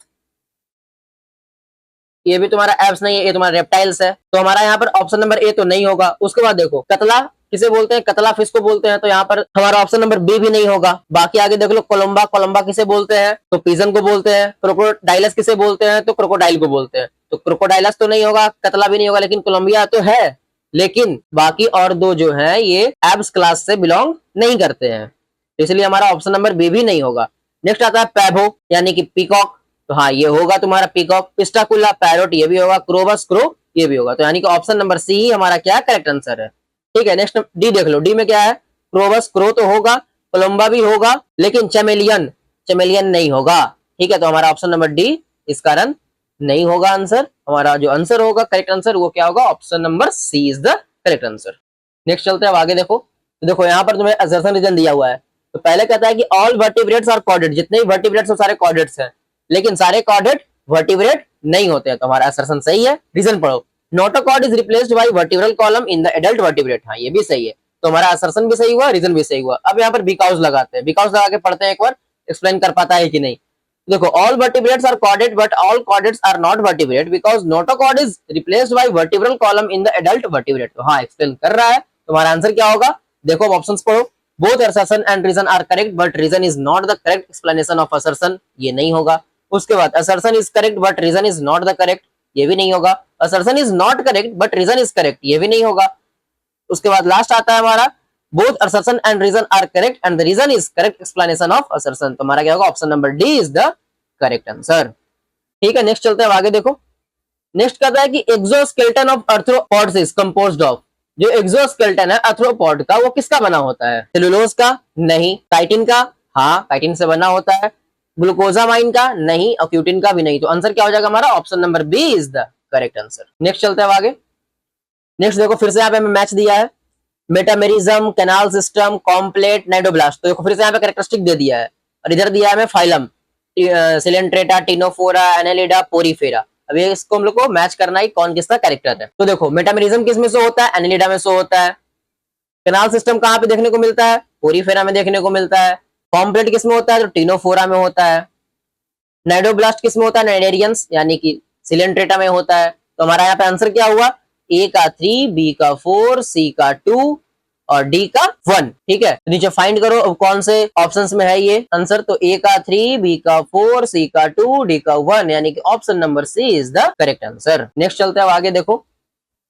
ये भी तुम्हारा एप्स नहीं है, ये तुम्हारा रेप्टाइल्स है। तो हमारा यहाँ पर ऑप्शन नंबर ए तो नहीं होगा। उसके बाद देखो कतला किसे बोलते हैं? कतला फिश को बोलते हैं, तो यहाँ पर हमारा ऑप्शन नंबर बी भी नहीं होगा। बाकी आगे देख लो, कोलंबा, कोलंबा किसे बोलते हैं? तो पिजन को बोलते हैं। क्रोकोडाइलस किसे बोलते हैं? तो क्रोकोडाइल को बोलते हैं। तो क्रोकोडाइलस तो नहीं होगा, कतला भी नहीं होगा, लेकिन कोलंबिया तो है। लेकिन बाकी और दो जो है ये एब्स क्लास से बिलोंग नहीं करते हैं, इसलिए हमारा ऑप्शन नंबर बी भी नहीं होगा। नेक्स्ट आता है पैभो यानी कि पीकॉक, तो हाँ ये होगा तुम्हारा पीकॉक। पिस्टाकुला पैरोट, ये भी होगा। क्रोबस क्रो, ये भी होगा। तो यानी कि ऑप्शन नंबर सी ही हमारा क्या करेक्ट आंसर है। ठीक है, नेक्स्ट डी देख लो, डी में क्या है? क्रोबस क्रो तो होगा, कोलंबा भी होगा, लेकिन चमेलियन, चमेलियन नहीं होगा। ठीक है, तो हमारा ऑप्शन नंबर डी इस कारण नहीं होगा आंसर। हमारा जो आंसर होगा करेक्ट आंसर वो क्या होगा? Option number C is the correct answer. Next चलते हैं अब आगे। देखो तो देखो यहाँ पर तुम्हें असर्शन रीजन दिया हुआ है। तो पहले कहता है कि ऑल वर्टिब्रेट्स आर कॉर्डेट, जितने भी वर्टिब्रेट्स हैं सारे कॉर्डेट्स हैं, लेकिन सारे कॉर्डेट वर्टिब्रेट नहीं होते हैं। तो हमारा असर्शन सही है। रीजन पढ़ो, notochord is replaced by vertebral column in the adult vertebrate, हाँ ये भी सही है। तो हमारा असर्शन भी सही हुआ, रीजन भी सही हुआ। अब यहाँ पर बिकॉज लगाते हैं, बिकॉज लगा के पढ़ते हैं, एक बार एक्सप्लेन कर पाता है कि नहीं। देखो all vertebrates are chordate but all chordates are not vertebrate because notochord is replaced by vertebral column in the adult vertebrate. तो हाँ एक्सप्लेन कर रहा है। तुम्हारा आंसर क्या होगा? देखो अब ऑप्शंस पढ़ो, both assertion and reason are correct but reason is not the correct explanation of assertion, ये नहीं होगा। उसके बाद assertion is correct but reason is not the correct, ये भी नहीं होगा। assertion is not correct but reason is correct, ये भी नहीं होगा। उसके बाद लास्ट आता है हमारा both assertion and reason are correct and the reason is correct explanation of assertion, तो हमारा क्या होगा? Option number D is the correct answer. ठीक है, नेक्स्ट चलते हैं आगे। देखो नेक्स्ट कहता है कि exoskeleton of arthropods is composed of, जो एक्सोस्केलेटन है आर्थ्रोपॉड का वो किसका बना होता है? सेलुलोज का? नहीं। काइटिन का? हाँ काइटिन से बना होता है। ग्लूकोजामाइन का? नहीं। अक्यूटिन का भी नहीं। तो आंसर क्या हो जाएगा हमारा? Option number B is the correct answer. Next चलते हैं आगे। नेक्स्ट देखो फिर से यहाँ पे हमें मैच दिया है, metamerism, canal system, complete, cnidoblast. तो देखो फिर से यहाँ पे कैरेक्टरिस्टिक दे दिया है, और इधर दिया है हमें phylum, Coelenterata, Ctenophora, Annelida, Porifera. अब ये इसको हम लोग को मैच करना है कौन किसका कैरेक्टर है। तो देखो मेटामेरिज्म किस में से होता है? एनेलिडा में से होता है। कैनाल सिस्टम कहाँ पे देखने को मिलता है? पोरीफेरा में देखने को मिलता है। कॉम्प्लेट किस में होता है? तो टिनोफोरा में होता है। नाइडोब्लास्ट किस में होता है? नाइडेरियंस यानी कि सिलेंट्रेटा में होता है। तो हमारा यहाँ पे आंसर क्या हुआ? ए का 3, बी का 4, सी का 2 और डी का 1। ठीक है, तो नीचे फाइंड करो अब कौन से ऑप्शंस में है ये आंसर। तो ए का 3, बी का 4, सी का 2, डी का 1, यानी कि option number C is the correct answer. Next चलते हैं आगे। देखो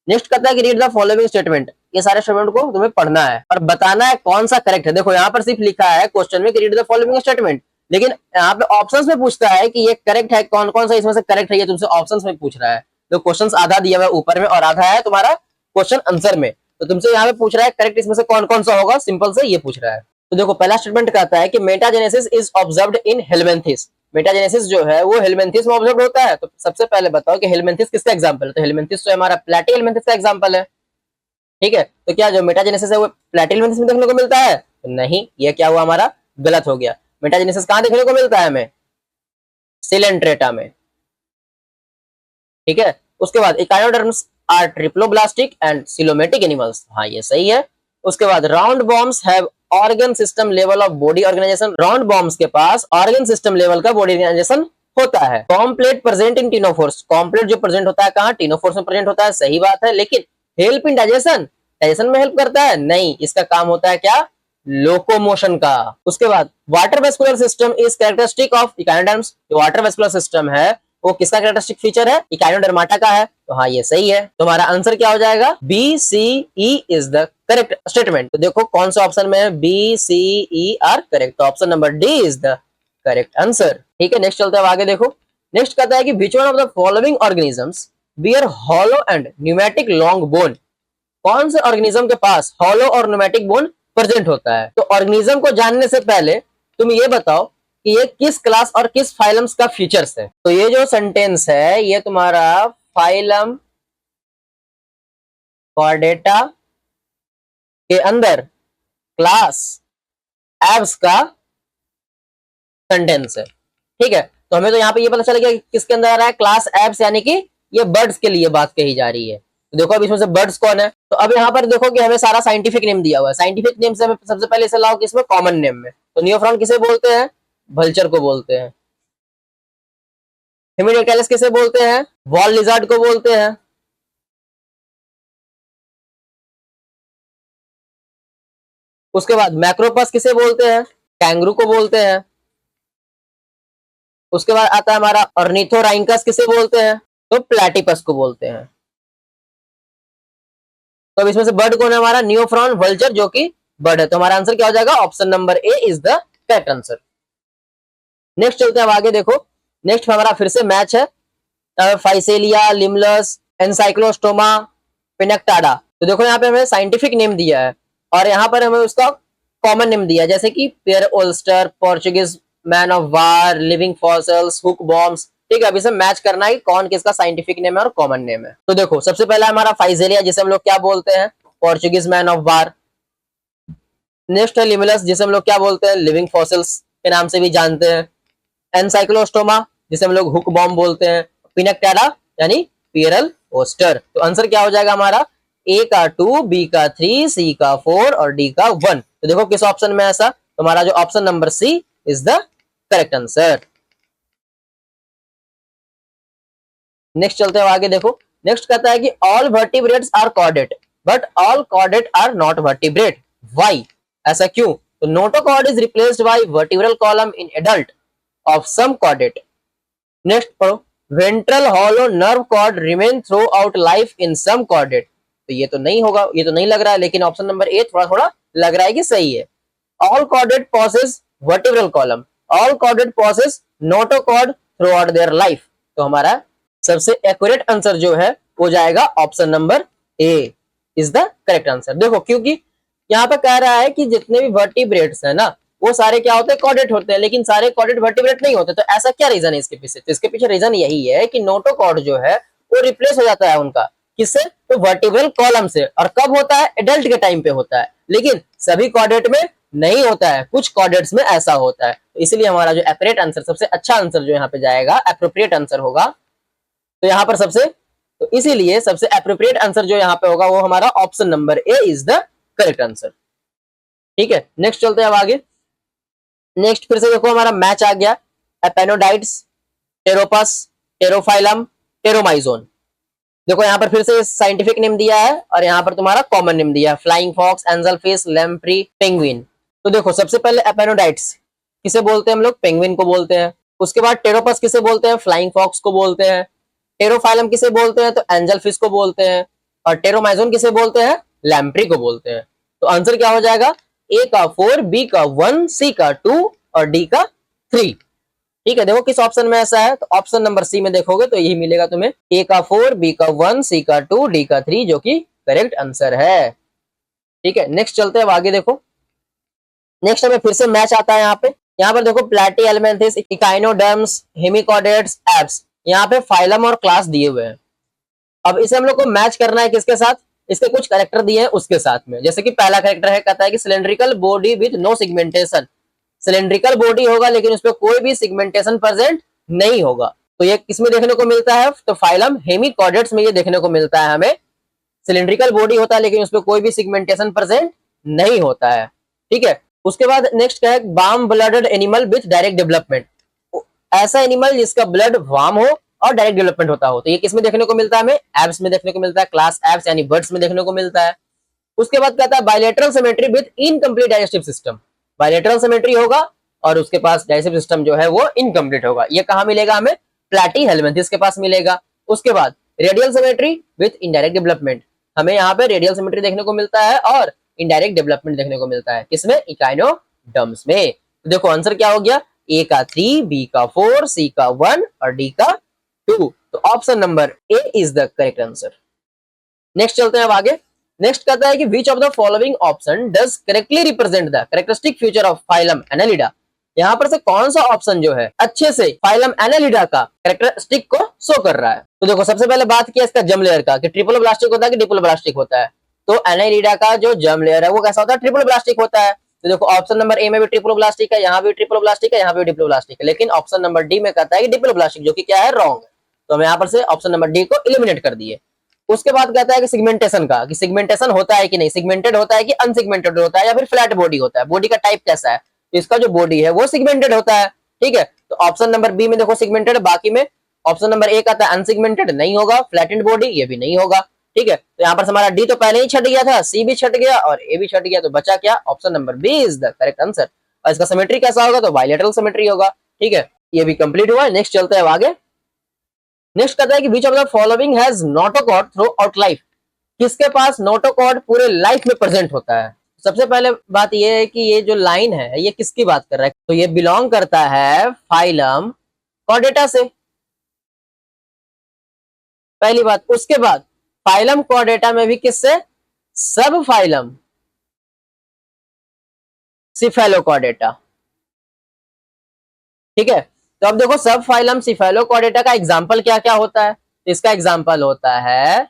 नेक्स्ट कहता है कि रीड द फॉलोइंग स्टेटमेंट, ये सारे स्टेटमेंट को तुम्हें पढ़ना है और बताना है कौन सा करेक्ट है। देखो यहाँ पर सिर्फ लिखा है क्वेश्चन में कि रीड द फॉलोइंग स्टेटमेंट, लेकिन यहाँ पे ऑप्शंस में पूछता है कि ये करेक्ट है, कौन कौन सा इसमें से करेक्ट है, ये तुमसे ऑप्शंस में पूछ रहा है। तो क्वेश्चन आधा दिया हुआ है ऊपर में और आधा है तुम्हारा क्वेश्चन आंसर में। तो तुमसे यहाँ पे पूछ रहा है करेक्ट इसमें से कौन कौन सा होगा, सिंपल से ये पूछ रहा है। तो देखो पहला स्टेटमेंट कहता है कि metagenesis is observed in helminths. Metagenesis जो है वो हेलमिंथिस में ऑब्जर्व होता है। तो सबसे पहले बताओ कि हेलमिंथिस किसका एग्जांपल है? तो हेलमिंथिस तो हमारा प्लैटी हेलमिंथिस का एग्जांपल है। ठीक है, तो क्या जो मेटाजेनेसिस है वो प्लैटी हेलमिंथिस में देखने को मिलता है? तो नहीं, ये क्या हुआ हमारा? गलत हो गया। मेटाजेनेसिस कहाँ देखने को मिलता है हमें? सिलेंट्रेटा में। ठीक है, उसके बाद echinoderms are triploblastic and coelomatic animals, हाँ ये सही है। उसके बाद roundworms have organ system level of body organisation, roundworms के पास ऑर्गन सिस्टम लेवल का बॉडी ऑर्गेनाइजेशन होता है। Comb plate present in ctenophores, comb plate जो प्रेजेंट होता है कहाँ? टिनोफोर्स में प्रेजेंट होता है, सही बात है। लेकिन हेल्प इन डाइजेशन, डाइजेशन में हेल्प करता है? नहीं, इसका काम होता है क्या? लोकोमोशन का। उसके बाद water vascular system is characteristic of echinoderms. जो वाटर वेस्कुलर सिस्टम है वो किसका कैरेक्टरिस्टिक फीचर है? इकाइनोडर्माटा का है। तो हाँ ये सही है। तुम्हारा आंसर क्या हो जाएगा? B C E is the correct statement. तो देखो कौन सा ऑप्शन में है, B C E are correct. तो option number D is the correct answer. ठीक है, नेक्स्ट चलते हैं आगे। देखो नेक्स्ट कहता है कि which one of the following organisms bear hollow and pneumatic long bone. कौन से ऑर्गेनिज्म के पास हॉलो और न्यूमेटिक बोन प्रेजेंट होता है? तो ऑर्गेनिज्म को जानने से पहले तुम ये बताओ कि ये किस क्लास और किस फाइलम्स का फीचर्स है। तो ये जो सेंटेंस है ये तुम्हारा फाइलम कॉर्डेटा के अंदर क्लास एब्स का सेंटेंस है। ठीक है, तो हमें तो यहाँ पे ये पता चल गया किसके अंदर आ रहा है, क्लास एब्स, यानी कि ये बर्ड्स के लिए बात कही जा रही है। तो देखो अब इसमें से बर्ड्स कौन है? तो अब यहाँ पर देखो कि हमें सारा साइंटिफिक नेम दिया हुआ है। साइंटिफिक नेम से हमें सबसे पहले इसे लाओ किसमें, कॉमन नेम में। तो नियोफ्रॉन किसे बोलते हैं? वल्चर को बोलते हैं। हेमिडेक्टाइलस किसे बोलते हैं? वॉल लिजार्ड को बोलते हैं। उसके बाद मैक्रोपस किसे बोलते हैं? कैंगरू को बोलते हैं। उसके बाद आता है हमारा ऑर्निथोराइंकस, किसे बोलते हैं? तो प्लेटिपस को बोलते हैं। तो अब इसमें से बर्ड कौन है हमारा? नियोफ्रॉन वल्चर, जो कि बर्ड है। तो हमारा आंसर क्या हो जाएगा? Option number A is the correct answer. Next चलते हैं आगे। देखो नेक्स्ट हमारा फिर से मैच है फाइसेलिया, लिमलस, एनसाइक्लोस्टोमा, पिनेक्टाडा। तो देखो यहाँ पे हमें साइंटिफिक नेम दिया है और यहाँ पर हमें उसका कॉमन नेम दिया है, जैसे कि pearl oyster, Portuguese man of war, living fossils, hookworms. ठीक है, अभी से मैच करना है कि कौन किसका साइंटिफिक नेम है और कॉमन नेम है। तो देखो सबसे पहला हमारा फाइजेलिया, जिसे हम लोग क्या बोलते हैं? Portuguese man of war. Next है लिमुलस, जिसे हम लोग क्या बोलते हैं? लिविंग फॉसिल्स के नाम से भी जानते हैं। एनसाइक्लोस्टोमा, जिसे हम लोग हुक बॉम्ब बोलते हैं। पिनेक्टेडा यानी पियरल ओस्टर। तो आंसर क्या हो जाएगा हमारा? ए का 2, बी का 3, सी का 4 और डी का 1। तो देखो किस ऑप्शन में ऐसा, तुम्हारा जो option number C is the correct answer. Next चलते हैं आगे। देखो नेक्स्ट कहता है कि all vertebrates are chordate but all chordate are not vertebrate, why? ऐसा क्यों? तो notochord is replaced by vertebral column in adult of some chordate. Next पढ़ो, ventral hollow nerve cord remain throughout life in some chordate. तो ये तो नहीं होगा, ये तो नहीं लग रहा है, लेकिन ऑप्शन नंबर ए थोड़ा थोड़ा लग रहा है कि सही है। All chordate possesses vertebral column, all chordate possesses notochord through out their life. तो हमारा सबसे एक्यूरेट आंसर जो है वो जाएगा option number A is the correct answer. देखो क्योंकि यहाँ पे कह रहा है कि जितने भी वर्टिब्रेट्स है ना वो सारे क्या होते हैं? कॉर्डेट होते हैं, लेकिन सारे कॉर्डेट वर्टिब्रेट नहीं होते। तो ऐसा क्या रीजन है इसके पीछे? तो इसके पीछे रीजन यही है कि नोटोकॉर्ड जो है वो रिप्लेस हो जाता है उनका, किससे? तो वर्टिब्रल कॉलम से। और कब होता है? एडल्ट के टाइम पे होता है, लेकिन सभी कॉर्डेट में नहीं होता है, कुछ कॉर्डेट्स में ऐसा होता है। तो इसलिए हमारा जो एप्रोप्रिएट आंसर, सबसे अच्छा आंसर जो यहाँ पे जाएगा, एप्रोप्रिएट आंसर होगा। तो यहाँ पर सबसे, तो इसीलिए सबसे एप्रोप्रिएट आंसर जो यहाँ पे होगा वो हमारा option number A is the correct answer. ठीक है, नेक्स्ट चलते हैं अब आगे। नेक्स्ट फिर से देखो हमारा मैच आ गया, एपेनोडाइट्स, टेरोपस, टेरोफाइलम, टेरोमाइजोन। देखो यहाँ पर फिर से साइंटिफिक नेम दिया है और यहाँ पर तुम्हारा कॉमन नेम दिया है, फ्लाइंग फॉक्स, एंजलफिश, लैम्प्री, पेंगुइन। तो देखो सबसे पहले एपेनोडाइट्स किसे बोलते हैं हम लोग? पेंगुइन को बोलते हैं। उसके बाद टेरोपस किसे बोलते हैं? फ्लाइंग फॉक्स को बोलते हैं। टेरोफाइलम किसे बोलते हैं? तो एंजल फिश को बोलते हैं। और टेरोमाइजोन किसे बोलते हैं? लैम्प्री को बोलते हैं। तो आंसर क्या हो जाएगा? ए का 4, बी का 1, सी का 2 और डी का 3। ठीक है, देखो किस ऑप्शन में ऐसा है, तो ऑप्शन नंबर सी में देखोगे तो यही मिलेगा तुम्हें, ए का 4, बी का 1, सी का 2, डी का 3, जो कि करेक्ट आंसर है। ठीक है, नेक्स्ट चलते हैं आगे। देखो नेक्स्ट हमें फिर से मैच आता है यहाँ पर देखो प्लैटी एलिमेंथिस, इकाइनोडर्म्स, हेमिकॉर्डेट्स, एब्स, यहाँ पे फाइलम और क्लास दिए हुए हैं। अब इसे हम लोग को मैच करना है किसके साथ? इसके कुछ कैरेक्टर दिए हैं उसके साथ में। जैसे कि पहला कैरेक्टर है, कहता है कि cylindrical body with no segmentation. Cylindrical body होगा लेकिन उसपे कोई भी सिगमेंटेशन प्रेजेंट नहीं होगा। तो ये किसमें देखने को मिलता है? तो फाइलम हेमिकॉर्डेट्स में ये देखने को मिलता है हमें। सिलेंड्रिकल बॉडी होता है लेकिन उसपे कोई भी सिगमेंटेशन प्रेजेंट नहीं होता है। ठीक है, उसके बाद नेक्स्ट क्या है? Warm blooded animal with direct development. ऐसा एनिमल जिसका ब्लड वार्म हो और डायरेक्ट डेवलपमेंट होता हो। तो ये किसमें देखने को मिलता है हमें? एब्स में देखने को मिलता है, क्लास एब्स यानी बर्ड्स में देखने को मिलता है। उसके बाद कहता है bilateral symmetry with incomplete digestive system, bilateral symmetry होगा और उसके पास डाइजेस्टिव सिस्टम जो है वो इनकम्प्लीट होगा। ये कहाँ मिलेगा हमें? प्लैटीहेल्मिन्थेस के पास मिलेगा। उसके बाद radial symmetry with indirect development, हमें यहाँ पे रेडियल सिमेट्री देखने को मिलता है और इनडायरेक्ट डेवलपमेंट देखने को मिलता है, किसमें? इकाइनोडर्म्स में। तो देखो आंसर क्या हो गया, ए का 3, बी का 4, सी का 1 और डी का 2। तो option number A is the correct answer. Next चलते हैं अब आगे। नेक्स्ट कहता है कि which of the following option does correctly represent the characteristic feature of phylum Annelida, यहाँ पर से कौन सा ऑप्शन जो है अच्छे से फाइलम एनालिडा का कैरेक्टरिस्टिक को शो कर रहा है। तो देखो सबसे पहले बात किया इसका जर्म लेयर का कि ट्रिपल ब्लास्टिक होता है कि डिपल ब्लास्टिक होता है। तो एनालिडा का जो जर्म लेयर है वो कैसा होता है? ट्रिपल ब्लास्टिक होता है। तो देखो ऑप्शन नंबर ए में भी ट्रिपल ब्लास्टिक है, यहाँ भी ट्रिपल ब्लास्टिक है, यहाँ भी डिपल ब्लास्टिक है, लेकिन ऑप्शन नंबर डी में कहता है कि डिपल ब्लास्टिक, जो कि क्या है? रॉन्ग है। तो हम यहाँ पर से ऑप्शन नंबर डी को एलिमिनेट कर दिए। उसके बाद कहता है कि सिगमेंटेशन का, कि सिगमेंटेशन होता है कि नहीं, सिगमेंटेड होता है कि अनसिगमेंटेड होता है या फिर फ्लैट बॉडी होता है, बॉडी का टाइप कैसा है। तो इसका जो बॉडी है वो सिगमेंटेड होता है, ठीक है। तो ऑप्शन नंबर बी में देखो सिगमेंटेड, बाकी में ऑप्शन नंबर ए कहता है अनसिगमेंटेड, नहीं होगा, फ्लैटेंड बॉडी ये भी नहीं होगा, ठीक है। तो यहाँ पर हमारा डी तो पहले ही छट गया था, सी भी छट गया और ए भी छट गया, तो बचा क्या? Option number B is the correct answer. और इसका सिमेट्री कैसा होगा? तो बायलैटरल सिमेट्री होगा, ठीक है। ये भी कंप्लीट हुआ है। नेक्स्ट चलते हैं आगे। नेक्स्ट कहता है कि which of the following has notochord through out life, किसके पास नोटोकॉर्ड पूरे लाइफ में प्रेजेंट होता है। सबसे पहले बात यह है कि ये जो लाइन है ये किसकी बात कर रहा है? तो ये बिलोंग करता है फाइलम कॉर्डेटा से, पहली बात। उसके बाद फाइलम कॉर्डेटा में भी किससे? सब फाइलम सिफेलोकॉर्डेटा, ठीक है। तो अब देखो सब फाइलम सिफेलोकॉर्डेटा का एग्जाम्पल क्या क्या होता है। इसका एग्जाम्पल होता है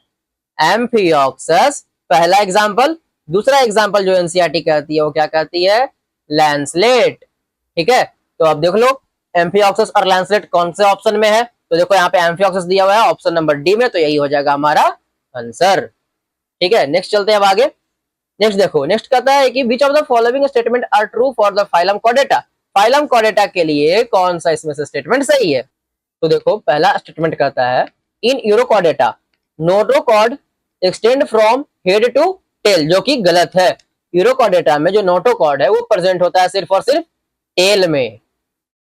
एम्फियोक्सस, पहला एग्जाम्पल। दूसरा एग्जाम्पल जो एनसीईआरटी कहती है वो क्या कहती है? लैंसलेट, ठीक है। तो अब देख लो एम्फियोक्सस और लैंसलेट कौन से ऑप्शन में है। तो देखो यहाँ पे एम्फियोक्सस दिया हुआ है ऑप्शन नंबर डी में, तो यही हो जाएगा हमारा आंसर, ठीक है। नेक्स्ट चलते हैं अब आगे। नेक्स्ट देखो, नेक्स्ट कहता है कि which of the following statement are true for the phylum Chordata, phylum Chordata के लिए कौन सा इसमें से स्टेटमेंट सही है। तो देखो पहला स्टेटमेंट कहता है in urochordata notochord extend from head to tail, जो कि गलत है। यूरोकॉर्डेटा में जो नोटोकॉर्ड है वो प्रेजेंट होता है सिर्फ और सिर्फ टेल में,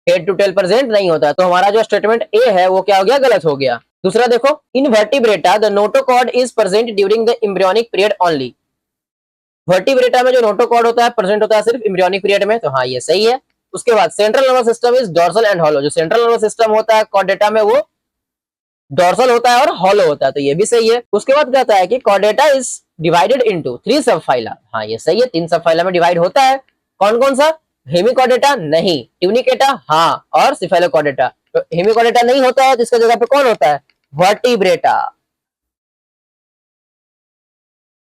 हेड टू टेल प्रेजेंट नहीं होता है। तो हमारा जो स्टेटमेंट ए है वो क्या हो गया? गलत हो गया। दूसरा देखो in vertebrata the notochord is present during the embryonic period only, vertebrata में जो नोटोकॉर्ड होता है प्रेजेंट होता है सिर्फ एम्ब्रियोनिक पीरियड में, तो हाँ ये सही है। उसके बाद central nervous system is dorsal and hollow, जो सेंट्रल नर्वस सिस्टम होता है कॉर्डेटा में वो डॉर्सल होता है और हॉलो होता है, तो ये भी सही है। उसके बाद कहता है कि कॉर्डेटा इज डिवाइडेड इनटू 3 सब फाइला, हाँ ये सही है, 3 सब फाइला में डिवाइड होता है। कौन कौन सा? हेमिकॉर्डेटा नहीं, ट्यूनिकेटा हाँ, और सिफेलोकॉर्डेटा। तो हेमिकॉर्डेटा नहीं होता है तो इसका जगह पे कौन होता है? वर्टिब्रेटा,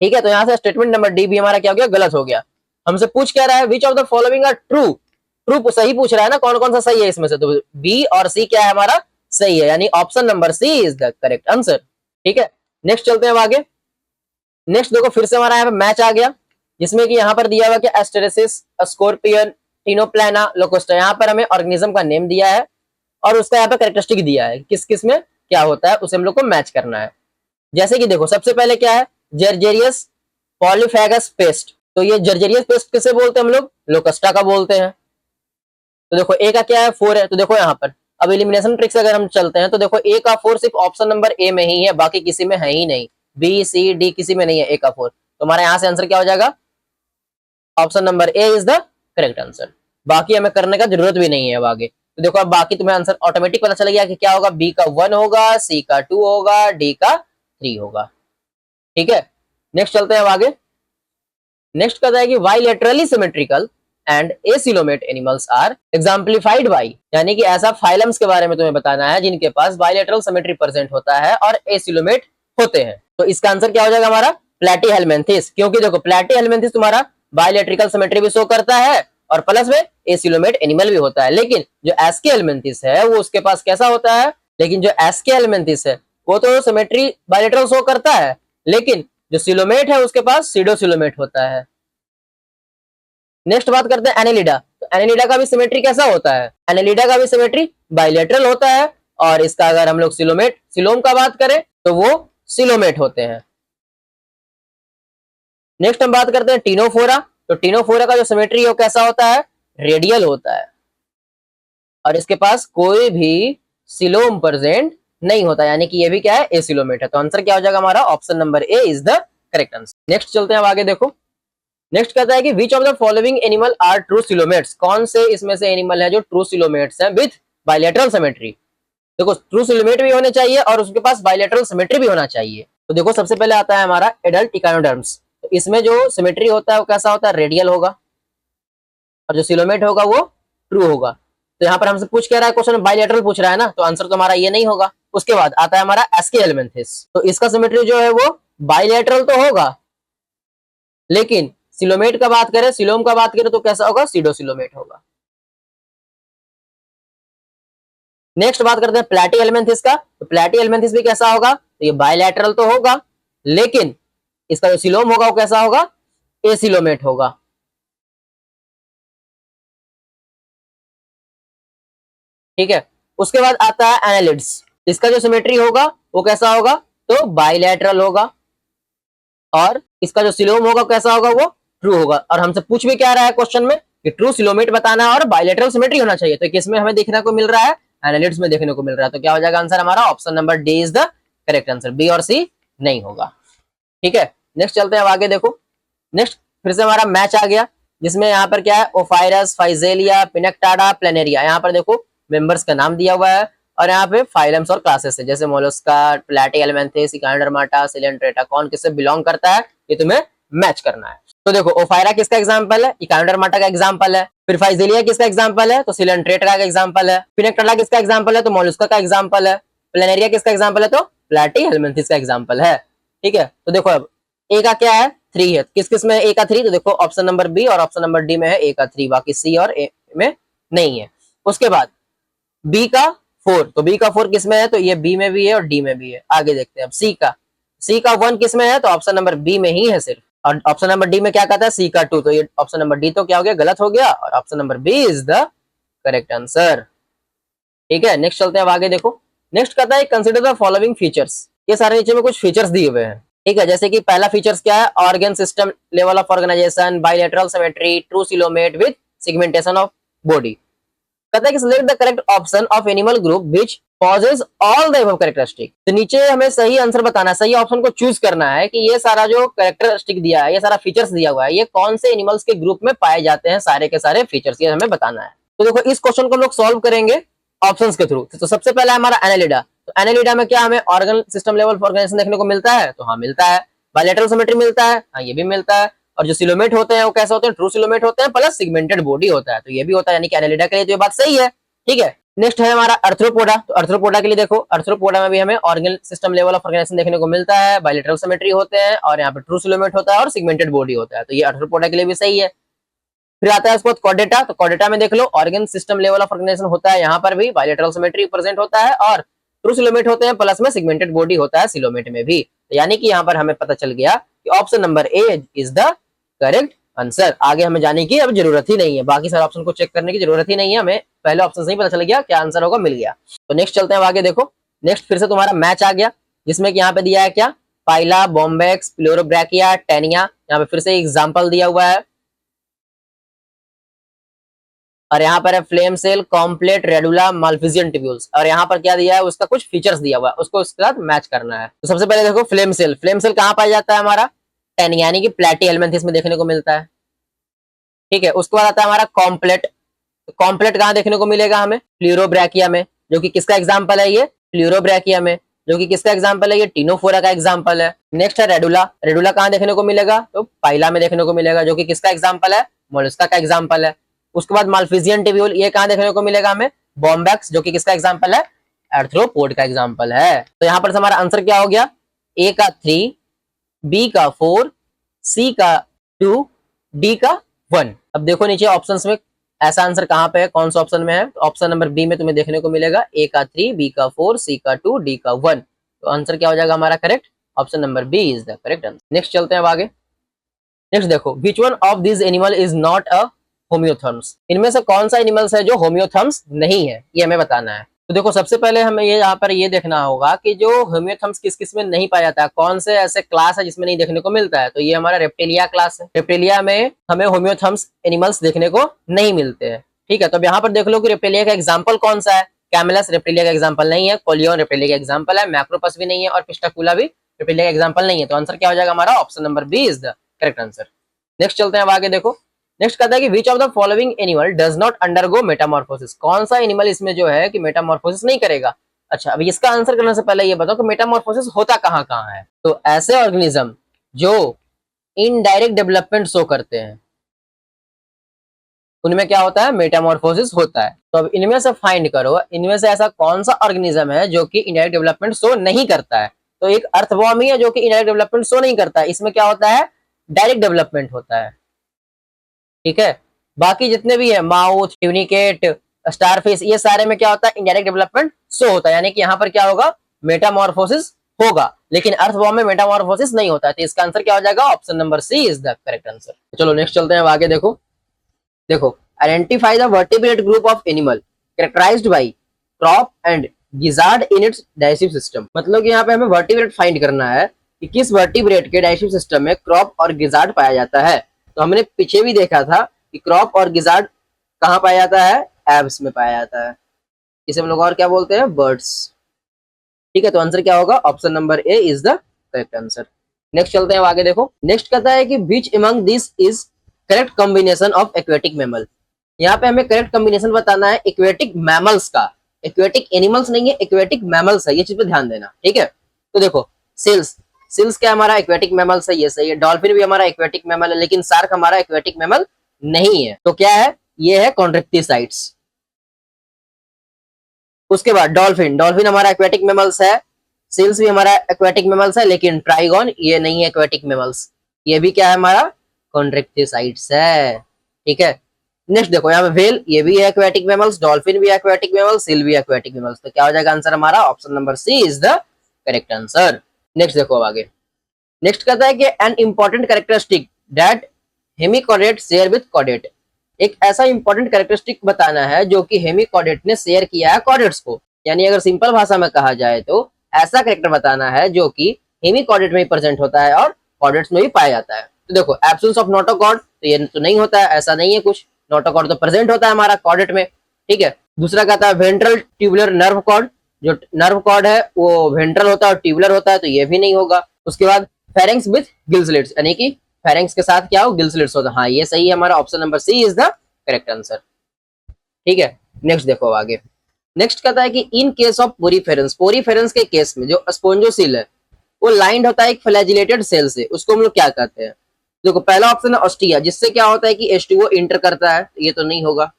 ठीक है। तो यहाँ से स्टेटमेंट नंबर डी भी हमारा क्या हो गया? गलत हो गया। हमसे पूछ क्या रहा है? Which of the following are true, true सही पूछ रहा है ना, कौन कौन सा सही है इसमें से। तो बी और सी क्या है हमारा? सही है, यानी option number C is the correct answer, ठीक है। नेक्स्ट चलते हैं आगे। नेक्स्ट देखो फिर से हमारा यहाँ पे मैच आ गया, जिसमें कि यहाँ पर दिया हुआ कि एस्टेरेसिस, स्कॉर्पियन, टिनोप्लाना, लोकोस्टा, यहाँ पर हमें ऑर्गेनिज्म का नेम दिया है और उसका यहाँ पे कैरेक्टरिस्टिक दिया है, किस किस में क्या होता है उसे हम लोग को मैच करना है। जैसे कि देखो सबसे पहले क्या है? जर्जेरियस पॉलीफेगस पेस्ट, तो ये जर्जेरियस पेस्ट किसे बोलते हैं हम लोग? लोकस्टा का बोलते हैं। तो देखो ए का क्या है? 4 है, तो देखो यहाँ पर अब एलिमिनेशन ट्रिक से अगर हम चलते हैं तो देखो ए का 4 सिर्फ ऑप्शन नंबर ए में ही है, बाकी किसी में है ही नहीं, बी सी डी किसी में नहीं है ए का 4। तो हमारे यहाँ से आंसर क्या हो जाएगा? Option number A is the correct answer. बाकी हमें करने का जरूरत भी नहीं है अब आगे। तो देखो अब बाकी तुम्हें आंसर ऑटोमेटिक पता चल गया कि क्या होगा, बी का 1 होगा, सी का 2 होगा, डी का 3 होगा, ठीक है। नेक्स्ट चलते हैं अब आगे। नेक्स्ट कहता है कि bilaterally symmetrical and acoelomate animals are exemplified by, यानी कि ऐसा फाइलम्स के बारे में तुम्हें बताना है जिनके पास बाइलेटरल सिमेट्री प्रेजेंट होता है और एसिलोमेट होते हैं। तो इसका आंसर क्या हो जाएगा हमारा? प्लैटीहेल्मिन्थेस, क्योंकि देखो प्लैटीहेल्मिन्थेस तुम्हारा बाइलेट्रिकल सिमेट्री भी शो करता है और प्लस में एसिलोमेट एनिमल भी होता है। लेकिन जो एस्केहेल्मिन्थेस है वो उसके पास कैसा होता है? लेकिन जो एस्केहेल्मिन्थेस है वो तो सिमेट्री बाइलेटरल शो करता है, लेकिन जो सिलोमेट है उसके पास सीडोसिलोमेट होता है। नेक्स्ट बात करते हैं एनेलिडा। तो एनेलिडा का भी सिमेट्री कैसा होता है? एनेलिडा का भी सिमेट्री बाइलेटरल होता है और इसका अगर हम लोग सिलोम का बात करें तो वो सिलोमेट होते हैं। नेक्स्ट हम बात करते हैं टीनोफोरा। तो टीनोफोरा का जो सिमेट्री है वो कैसा होता है, रेडियल होता है, और इसके पास कोई भी सिलोम प्रेजेंट नहीं होता, यानी कि ये भी क्या है, एसिलोमेट है। तो आंसर क्या हो जाएगा हमारा, option number A is the correct answer. Next चलते हैं अब आगे, देखो नेक्स्ट कहता है कि which of the following animal are true coelomates, कौन से इसमें से एनिमल है जो ट्रू सिलोमेट्स है विथ बायलैटरल सिमेट्री। देखो ट्रू सिलोमेट भी होने चाहिए और उसके पास बायलैटरल सिमेट्री भी होना चाहिए। तो देखो सबसे पहले आता है हमारा एडल्ट इकानोडर्म्स। तो इसमें जो सिमेट्री होता है वो कैसा होता है, रेडियल होगा, और जो सिलोमेट होगा वो ट्रू होगा। तो यहाँ पर हमसे पूछ क्या रहा है क्वेश्चन, बायलैटरल पूछ रहा है ना, तो आंसर तो हमारा ये नहीं होगा। उसके बाद आता है हमारा एस्के हेलमिंथेस। तो इसका सिमेट्री जो है वो बायलैटरल तो होगा, लेकिन सिलोमेट का बात करें, सिलोम का बात करें तो कैसा होगा, सीडो सिलोमेट होगा। नेक्स्ट बात करते हैं प्लैटी हेलमिंथेस का। तो प्लैटी हेलमिंथेस भी कैसा होगा, तो ये बायलैटरल तो होगा, लेकिन इसका जो सिलोम होगा वो कैसा होगा, एसिलोमेट होगा। ठीक है, उसके बाद आता है एनालिड्स। इसका जो सिमेट्री होगा वो कैसा होगा, तो बायलैटरल होगा, और इसका जो सिलोम होगा कैसा होगा, वो ट्रू होगा। और हमसे पूछ भी क्या रहा है क्वेश्चन में कि ट्रू सिलोमेट बताना है और बायलैटरल सिमेट्री होना चाहिए। तो किसमें हमें देखने को मिल रहा है, एनालिड्स में देखने को मिल रहा है। तो क्या हो जाएगा आंसर हमारा, option number D is the correct answer, B और सी नहीं होगा। ठीक है, नेक्स्ट चलते हैं अब आगे, देखो नेक्स्ट फिर से हमारा मैच आ गया, जिसमें यहाँ पर क्या है, ओफायरस, फाइजेलिया, पिनेक्टाडा, प्लेनेरिया। यहाँ पर देखो मेंबर्स का नाम दिया हुआ है, और यहाँ पे फाइलम्स और क्लासेस है, जैसे मोलस्का, प्लैटीहेलमिन्थेस, इकानोडर्माटा, सिलेंट्रेटा, कौन किससे बिलोंग करता है, ये तुम्हें मैच करना है। तो देखो ओफायरा किसका एग्जाम्पल है, इकानोडर्माटा का एग्जाम्पल है। फिर फाइजेलिया किसका एग्जाम्पल है, तो सिलेंट्रेटा का एग्जाम्पल है। पिनेक्टाडा किसका एग्जाम्पल है, तो मोलस्का का एग्जाम्पल है। प्लेनेरिया किसका एग्जाम्पल है, तो प्लैटीहेलमिन्थेस का एग्जाम्पल है। ठीक है, तो देखो अब ए का क्या है, 3 है, किस किस में ए का 3, तो देखो ऑप्शन नंबर बी और ऑप्शन नंबर डी में है ए का 3, बाकी सी और ए में नहीं है। उसके बाद बी का 4, तो बी का 4 किस में है, तो ये बी में भी है और डी में भी है। आगे देखते हैं अब सी का 1 किस में है, तो ऑप्शन नंबर बी में ही है सिर्फ, और ऑप्शन नंबर डी में क्या कहता है, सी का 2, तो ये ऑप्शन नंबर डी तो क्या हो गया, गलत हो गया, और option number B is the correct answer. ठीक है, नेक्स्ट चलते हैं अब आगे, देखो नेक्स्ट कहता है कंसिडर द फॉलोइंग फीचर्स। ये सारे नीचे में कुछ फीचर्स दिए हुए हैं। ठीक है, जैसे कि पहला फीचर्स क्या है, organ system level of organization, bilateral symmetry, true coelomate with segmentation of body. कहता है कि select the correct option of animal group which possess all the above characteristic. तो नीचे हमें सही आंसर बताना है, सही ऑप्शन को चूज करना है कि ये सारा जो कैरेक्टरिस्टिक दिया है, ये सारा फीचर्स दिया हुआ है, ये कौन से एनिमल्स के ग्रुप में पाए जाते हैं, सारे के सारे फीचर्स ये हमें बताना है। तो देखो इस क्वेश्चन को हम लोग सॉल्व करेंगे ऑप्शंस के थ्रू। तो सबसे पहला हमारा एनालिडा। तो एनालिडा में क्या हमें ऑर्गन सिस्टम लेवल ऑर्गेनाइजेशन देखने को मिलता है, तो हाँ मिलता है। बायलैटरल सिमेट्री मिलता है, हाँ ये भी मिलता है। और जो सिलोमेट होते हैं वो कैसे होते हैं, ट्रू सिलोमेट होते हैं, प्लस सिगमेंटेड बॉडी होता है, तो ये भी होता है, यानी कि एनालिडा के लिए तो ये बात सही है। ठीक है, नेक्स्ट है हमारा अर्थ्रोपोडा। तो अर्थ्रोपोडा के लिए देखो, अर्थ्रोपोडा में भी हमें organ system level of organization देखने को मिलता है, बायलैटरल सिमेट्री होते हैं, और यहाँ पे ट्रू सिलोमेट होता है और सिगमेंटेड बॉडी होता है, तो ये अर्थ्रोपोडा के लिए भी सही है। फिर आता है उसके बाद कॉर्डेटा। तो कॉर्डेटा में देख लो organ system level of organisation होता है, यहाँ पर भी बायलैटरल सिमेट्री प्रेजेंट होता है, और ट्रू सिलोमेट होते हैं, प्लस में सिगमेंटेड बॉडी होता है सिलोमेट में भी। तो यानी कि यहाँ पर हमें पता चल गया कि option number A is the correct answer. आगे हमें जाने की अब जरूरत ही नहीं है, बाकी सारे ऑप्शन को चेक करने की जरूरत ही नहीं है, हमें पहले ऑप्शन से ही पता चल गया क्या आंसर होगा, मिल गया। तो नेक्स्ट चलते हैं आगे, देखो नेक्स्ट फिर से तुम्हारा मैच आ गया, जिसमें कि यहाँ पे दिया है क्या, पाइला, बॉम्बेक्स, प्लोरोब्रैकिया, टेनिया। यहाँ पे फिर से एग्जाम्पल दिया हुआ है, और यहाँ पर है flame cell, comb plate, radula, Malpighian tubules. और यहाँ पर क्या दिया है, उसका कुछ फीचर्स दिया हुआ है, उसको उसके साथ मैच करना है। तो सबसे पहले देखो फ्लेम सेल। फ्लेम सेल कहाँ पाया जाता है, हमारा टेनिया यानी कि प्लैटीहेलमिन्थेस में देखने को मिलता है। ठीक है, उसके बाद आता है हमारा कॉम्प्लेट। कॉम्प्लेट कहाँ देखने को मिलेगा हमें, प्लूरोब्रैकिया में, जो कि किसका एग्जाम्पल है, ये प्लूरोब्रैकिया में, जो कि किसका एग्जाम्पल है, ये टीनोफोरा का एग्जाम्पल है। नेक्स्ट है रेडुला। रेडुला कहाँ देखने को मिलेगा, तो पाइला में देखने को मिलेगा, जो कि किसका एग्जाम्पल है, मोलस्का का एग्जाम्पल है। उसके बाद माल्फिजियन टिब्यूल, ये कहाँ देखने को मिलेगा हमें, बॉम्बैक्स, जो कि किसका एग्जाम्पल है, आर्थ्रोपोड का एग्जाम्पल है। तो यहाँ पर हमारा आंसर क्या हो गया, ए का 3, बी का 4, सी का 2, डी का 1। अब देखो नीचे ऑप्शंस में ऐसा आंसर कहाँ पे है, कौन सा ऑप्शन में है, तो ऑप्शन नंबर बी में तुम्हें देखने को मिलेगा ए का 3, बी का 4, सी का 2, डी का 1। तो आंसर क्या हो जाएगा हमारा correct, option number B is the correct answer. Next चलते हैं अब आगे। नेक्स्ट देखो, which one of this animal is not a homeotherms. इनमें से कौन सा एनिमल्स है जो होम्योथर्म्स नहीं है, ये हमें बताना है। तो देखो सबसे पहले हमें ये यहाँ पर ये देखना होगा कि जो होम्योथम्स किस किस में नहीं पाया जाता है, कौन से ऐसे क्लास है जिसमें नहीं देखने को मिलता है। तो ये हमारा रेप्टिलिया क्लास है। रेप्टिलिया में हमें होम्योथम्स एनिमल्स देखने को नहीं मिलते हैं। ठीक है, तो अब यहाँ पर देख लो कि रेप्टिलिया का एग्जाम्पल कौन सा है। कैमलस रेप्टिलिया का एग्जाम्पल नहीं है, कोलियन रेप्टिलिया का एग्जाम्पल है, मैक्रोपस भी नहीं है और पिस्टाकुला भी रेप्टिलिया का एग्जाम्पल नहीं है। तो आंसर क्या हो जाएगा हमारा, option number B is the correct answer. Next चलते हैं अब आगे देखो। नेक्स्ट कहता है कि which of the following animal does not undergo metamorphosis. कौन सा एनिमल इसमें जो है कि मेटामॉर्फोसिस नहीं करेगा। अच्छा, अब इसका आंसर करने से पहले ये बताओ कि मेटामॉर्फोसिस होता कहाँ कहाँ है। तो ऐसे ऑर्गेनिज्म जो इनडायरेक्ट डेवलपमेंट शो करते हैं उनमें क्या होता है, मेटामॉर्फोसिस होता है। तो अब इनमें से फाइंड करो, इनमें से ऐसा कौन सा ऑर्गेनिज्म है जो कि इनडायरेक्ट डेवलपमेंट शो नहीं करता है। तो एक अर्थवॉर्म ही है जो कि इनडायरेक्ट डेवलपमेंट शो नहीं करता है। इसमें क्या होता है, डायरेक्ट डेवलपमेंट होता है। ठीक है, बाकी जितने भी है माउथ, ट्यूनिकेट, स्टारफिश, ये सारे में क्या होता है, इनडायरेक्ट डेवलपमेंट शो होता है। यानी कि यहाँ पर क्या होगा, मेटामॉर्फोसिस होगा, लेकिन अर्थवॉर्म में मेटामॉर्फोसिस नहीं होता है। तो इसका आंसर क्या हो जाएगा, option number C is the correct answer. चलो नेक्स्ट चलते हैं, अब आगे देखो। देखो, identify the vertebrate group of animal characterized by crop and gizzard in its digestive system. मतलब कि यहाँ पे हमें वर्टिब्रेट फाइंड करना है कि किस वर्टिब्रेट के डाइजेस्टिव सिस्टम में क्रॉप और गिजार्ड पाया जाता है। तो हमने पीछे भी देखा था कि क्रॉप और गिजार्ड कहाँ पाया जाता है, एब्स में पाया जाता है। इसे हम लोग और क्या बोलते हैं, बर्ड्स। ठीक है, तो आंसर क्या होगा, option number A is the correct answer. Next चलते हैं, आगे देखो। नेक्स्ट कहता है कि which among this is correct combination of aquatic mammal. यहाँ पे हमें करेक्ट कॉम्बिनेशन बताना है एक्वेटिक मैमल्स का। एक्वेटिक एनिमल्स नहीं है, एक्वेटिक मैमल्स है, ये चीज पे ध्यान देना। ठीक है, तो देखो सेल्स, सेल्स क्या हमारा एक्वेटिक मैमल्स है, ये सही है। डॉल्फिन भी हमारा एक्वेटिक मैमल है, लेकिन शार्क हमारा एक्वेटिक मैमल नहीं है। तो क्या है, ये है कॉन्ट्रेक्टिसाइड्स। उसके बाद डॉल्फिन, डॉल्फिन हमारा एक्वेटिक मेमल्स है। सील्स भी हमारा एक्वेटिक मेमल्स है, लेकिन ट्राइगॉन ये नहीं है एक्वेटिक मेमल्स। ये भी क्या है हमारा, कॉन्ट्रेक्टिसाइड्स है। ठीक है, नेक्स्ट देखो यहाँ पे व्हेल, ये भी है एक्वेटिक मेमल्स, डॉल्फिन भी एक्वेटिक मेमल्स, सील भी एक्वेटिक मेमल्स। तो क्या हो जाएगा आंसर हमारा, option number C is the correct answer. Next देखो अब आगे। नेक्स्ट कहता है कि an important characteristic that hemichordate share with chordate. एक ऐसा इंपॉर्टेंट कैरेक्टरिस्टिक बताना है जो कि हेमिकॉर्डेट ने शेयर किया है कॉर्डेट्स को। यानी अगर सिंपल भाषा में कहा जाए तो ऐसा कैरेक्टर बताना है जो कि हेमिकॉर्डेट में ही प्रेजेंट होता है और कॉर्डेट्स में भी पाया जाता है। तो देखो एब्सेंस ऑफ नोटोकॉर्ड, तो ये तो नहीं होता है, ऐसा नहीं है कुछ। नोटोकॉर्ड तो प्रेजेंट होता है हमारा कॉर्डेट में। ठीक है, दूसरा कहता है वेंट्रल ट्यूबुलर नर्व कॉर्ड, जो नर्व कॉर्ड है वो वेंट्रल होता है और ट्यूबुलर होता है, तो ये भी नहीं होगा। उसके बाद फेरेंक्स विथ गिल स्लिट्स, यानी कि फेरेंक्स के साथ क्या हो, गिल स्लिट्स होता है। हाँ ये सही है, हमारा option number C is the correct answer. ठीक है, नेक्स्ट देखो आगे। नेक्स्ट कहता है कि in case of poriferans, poriferans के केस में जो स्पोंजोसिल है वो लाइंड होता है एक फ्लैजिलेटेड सेल से, उसको हम लोग क्या कहते हैं। देखो पहला ऑप्शन है ऑस्टिया, जिससे क्या होता है कि H2O इंटर करता है, ये तो नहीं होगा।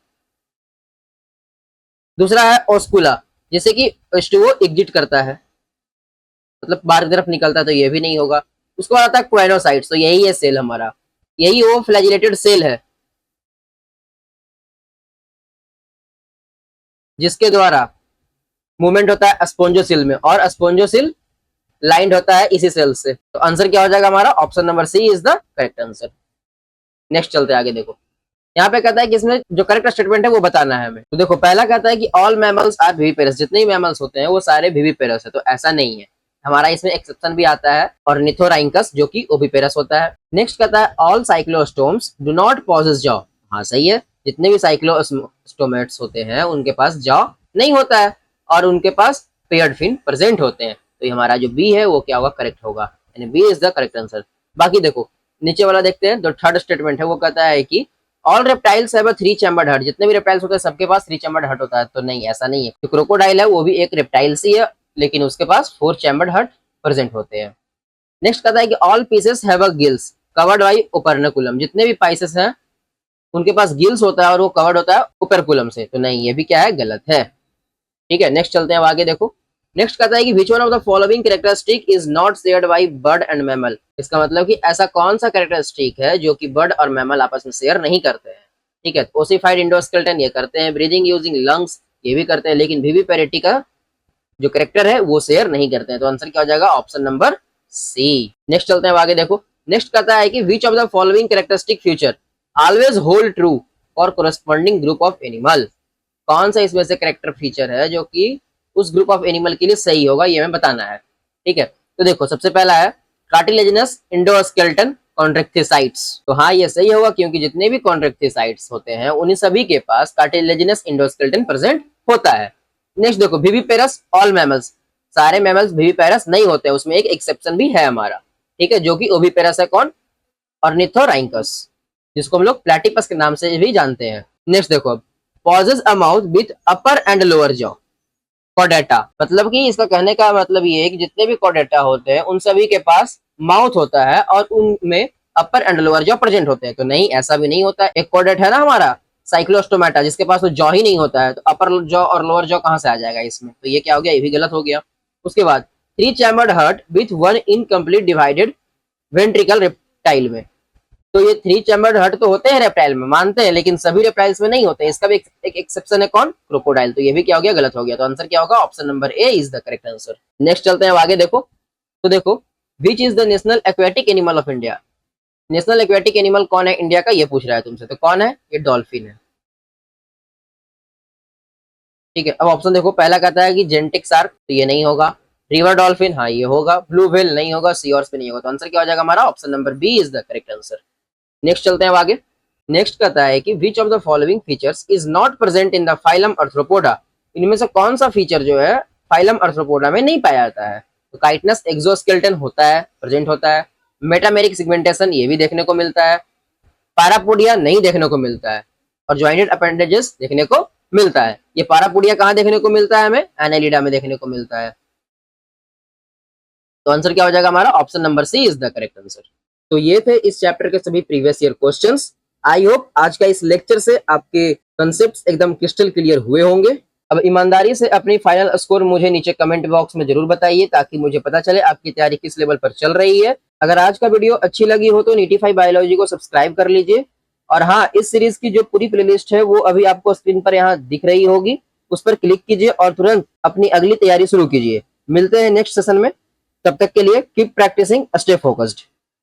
दूसरा है ओस्कुला, जिससे कि H2O एग्जिट करता है, मतलब बाहर की तरफ निकलता है, तो ये भी नहीं होगा। उसके बाद आता है क्वाइनोसाइट्स, तो यही है सेल हमारा, यही वो फ्लैजिलेटेड सेल है जिसके द्वारा मूवमेंट होता है स्पोंजोसिल में, और स्पोंजोसिल लाइंड होता है इसी सेल से। तो आंसर क्या हो जाएगा हमारा, option number C is the correct answer. Next चलते हैं आगे। देखो यहाँ पे कहता है कि इसमें जो करेक्ट स्टेटमेंट है वो बताना है हमें। तो देखो पहला कहता है कि ऑल मैमल्स आर विविपेरस, जितने भी मैमल्स होते हैं वो सारे विविपेरस है, तो ऐसा नहीं है हमारा, इसमें एक्सेप्शन भी आता है, और निथोराइंकस जो कि ओविपेरस होता है। नेक्स्ट कहता है all cyclostomes do not possesses jaw. हाँ सही है, जितने भी साइक्लोस्टोमेट्स होते हैं उनके पास जॉ नहीं होता है और उनके पास पेयर्ड फिन प्रेजेंट होते हैं। तो ये हमारा जो बी है वो क्या होगा, करेक्ट होगा, यानी B is the correct answer. बाकी देखो नीचे वाला देखते हैं, जो थर्ड स्टेटमेंट है वो कहता है कि all reptiles have a 3 chambered heart, जितने भी रेप्टाइल्स होते हैं सबके पास 3 चैम्बर्ड हार्ट होता है, तो नहीं ऐसा नहीं है। जो क्रोकोडाइल है वो भी एक रेप्टाइल्स ही है, लेकिन उसके पास 4 चैम्बर्ड हार्ट प्रेजेंट होते हैं। नेक्स्ट कहता है कि all pisces have a gills covered by operculum, जितने भी पाइसेस हैं उनके पास गिल्स होता है और वो कवर्ड होता है ओपेरकुलम से, तो नहीं ये भी क्या है, गलत है। ठीक है, नेक्स्ट चलते हैं आगे। देखो नेक्स्ट कहता है कि which one of the following characteristic is not shared by bird and mammal. इसका मतलब कि ऐसा कौन सा कैरेक्टरिस्टिक है जो कि बर्ड और मैमल आपस में शेयर नहीं करते हैं। ठीक है, ओसिफाइड इंडोस्केलेटन ये करते हैं, ब्रीदिंग यूजिंग लंग्स ये भी करते हैं, लेकिन विविपेरिटी का जो कैरेक्टर है वो शेयर नहीं करते हैं। तो आंसर क्या हो जाएगा, ऑप्शन नंबर सी। नेक्स्ट चलते हैं आगे। देखो नेक्स्ट कहता है कि which of the following characteristic future always hold true for corresponding group of animal. कौन सा इसमें से करेक्टर फीचर है जो कि उस ग्रुप ऑफ एनिमल के लिए सही होगा, ये हमें बताना है। ठीक है, तो देखो सबसे पहला है कार्टिलेजिनस इंडोस्केलेटन कॉन्ट्रेक्टिसाइट्स। तो हाँ ये सही होगा, क्योंकि जितने भी कॉन्ट्रेक्टिसाइट्स होते हैं उन्हीं सभी के पास कार्टिलेजिनस इंडोस्केलेटन प्रेजेंट होता है। नेक्स्ट देखो विविपेरस ऑल मैमल्स, सारे मैमल्स विविपेरस नहीं होते, उसमें एक एक्सेप्शन भी है हमारा। ठीक है, जो कि ओविपेरस है कौन, ऑर्निथोराइंकस, जिसको हम लोग प्लेटिपस के नाम से भी जानते हैं। नेक्स्ट देखो possess a mouth with upper and lower jaw, Chordata, मतलब कि इसका कहने का मतलब ये है कि जितने भी कॉर्डेटा होते हैं उन सभी के पास माउथ होता है और उनमें अपर एंड लोअर जॉ प्रेजेंट होते हैं। तो नहीं, ऐसा भी नहीं होता है। एक कॉर्डेट है ना हमारा साइक्लोस्टोमेटा, जिसके पास तो जॉ ही नहीं होता है, तो अपर जॉ और लोअर जॉ कहाँ से आ जाएगा इसमें, तो ये क्या हो गया, ये भी गलत हो गया। उसके बाद three chambered heart with one incomplete divided ventricle reptile में, तो ये थ्री चैम्बर्ड हार्ट तो होते हैं रेप्टाइल में, मानते हैं, लेकिन सभी रेप्टाइल्स में नहीं होते। इसका भी एक एक्सेप्शन है कौन, क्रोकोडाइल। तो ये भी क्या हो गया, गलत हो गया। तो आंसर क्या होगा, option number A is the correct answer. Next चलते हैं आगे। देखो तो देखो which is the national aquatic animal of India, national aquatic animal कौन है इंडिया का, ये पूछ रहा है तुमसे, तो कौन है, ये डॉल्फिन है। ठीक है, अब ऑप्शन देखो, पहला कहता है कि जेंटिक शार्क, तो ये नहीं होगा। रिवर डॉल्फिन, हाँ ये होगा। ब्लू व्हेल नहीं होगा, सी हॉर्स भी नहीं होगा। तो आंसर क्या हो जाएगा हमारा, option number B is the correct answer. Next चलते हैं आगे। नेक्स्ट कहता है कि which of the following features is not present in the phylum Arthropoda, इनमें से कौन सा फीचर जो है फाइलम अर्थ्रोपोडा में नहीं पाया जाता है। तो काइटनस एक्सोस्केलेटन होता है, प्रेजेंट होता है। मेटामेरिक सिगमेंटेशन ये भी देखने को मिलता है। पैरापोडिया नहीं देखने को मिलता है। और ज्वाइंटेड अपेंडेजेस देखने को मिलता है। ये पैरापोडिया कहाँ देखने को मिलता है, हमें एनालिडा में देखने को मिलता है। तो आंसर क्या हो जाएगा हमारा, option number C is the correct answer. तो ये थे इस चैप्टर के सभी previous year questions. I hope आज का इस लेक्चर से आपके कंसेप्ट्स एकदम क्रिस्टल क्लियर हुए होंगे। अब ईमानदारी से अपनी फाइनल स्कोर मुझे नीचे कमेंट बॉक्स में जरूर बताइए, ताकि मुझे पता चले आपकी तैयारी किस लेवल पर चल रही है। अगर आज का वीडियो अच्छी लगी हो तो नीटिफाई बायोलॉजी को सब्सक्राइब कर लीजिए। और हाँ, इस सीरीज की जो पूरी प्लेलिस्ट है वो अभी आपको स्क्रीन पर यहाँ दिख रही होगी, उस पर क्लिक कीजिए और तुरंत अपनी अगली तैयारी शुरू कीजिए। मिलते हैं नेक्स्ट सेशन में, तब तक के लिए कीप प्रैक्टिसिंग, स्टे फोकस्ड।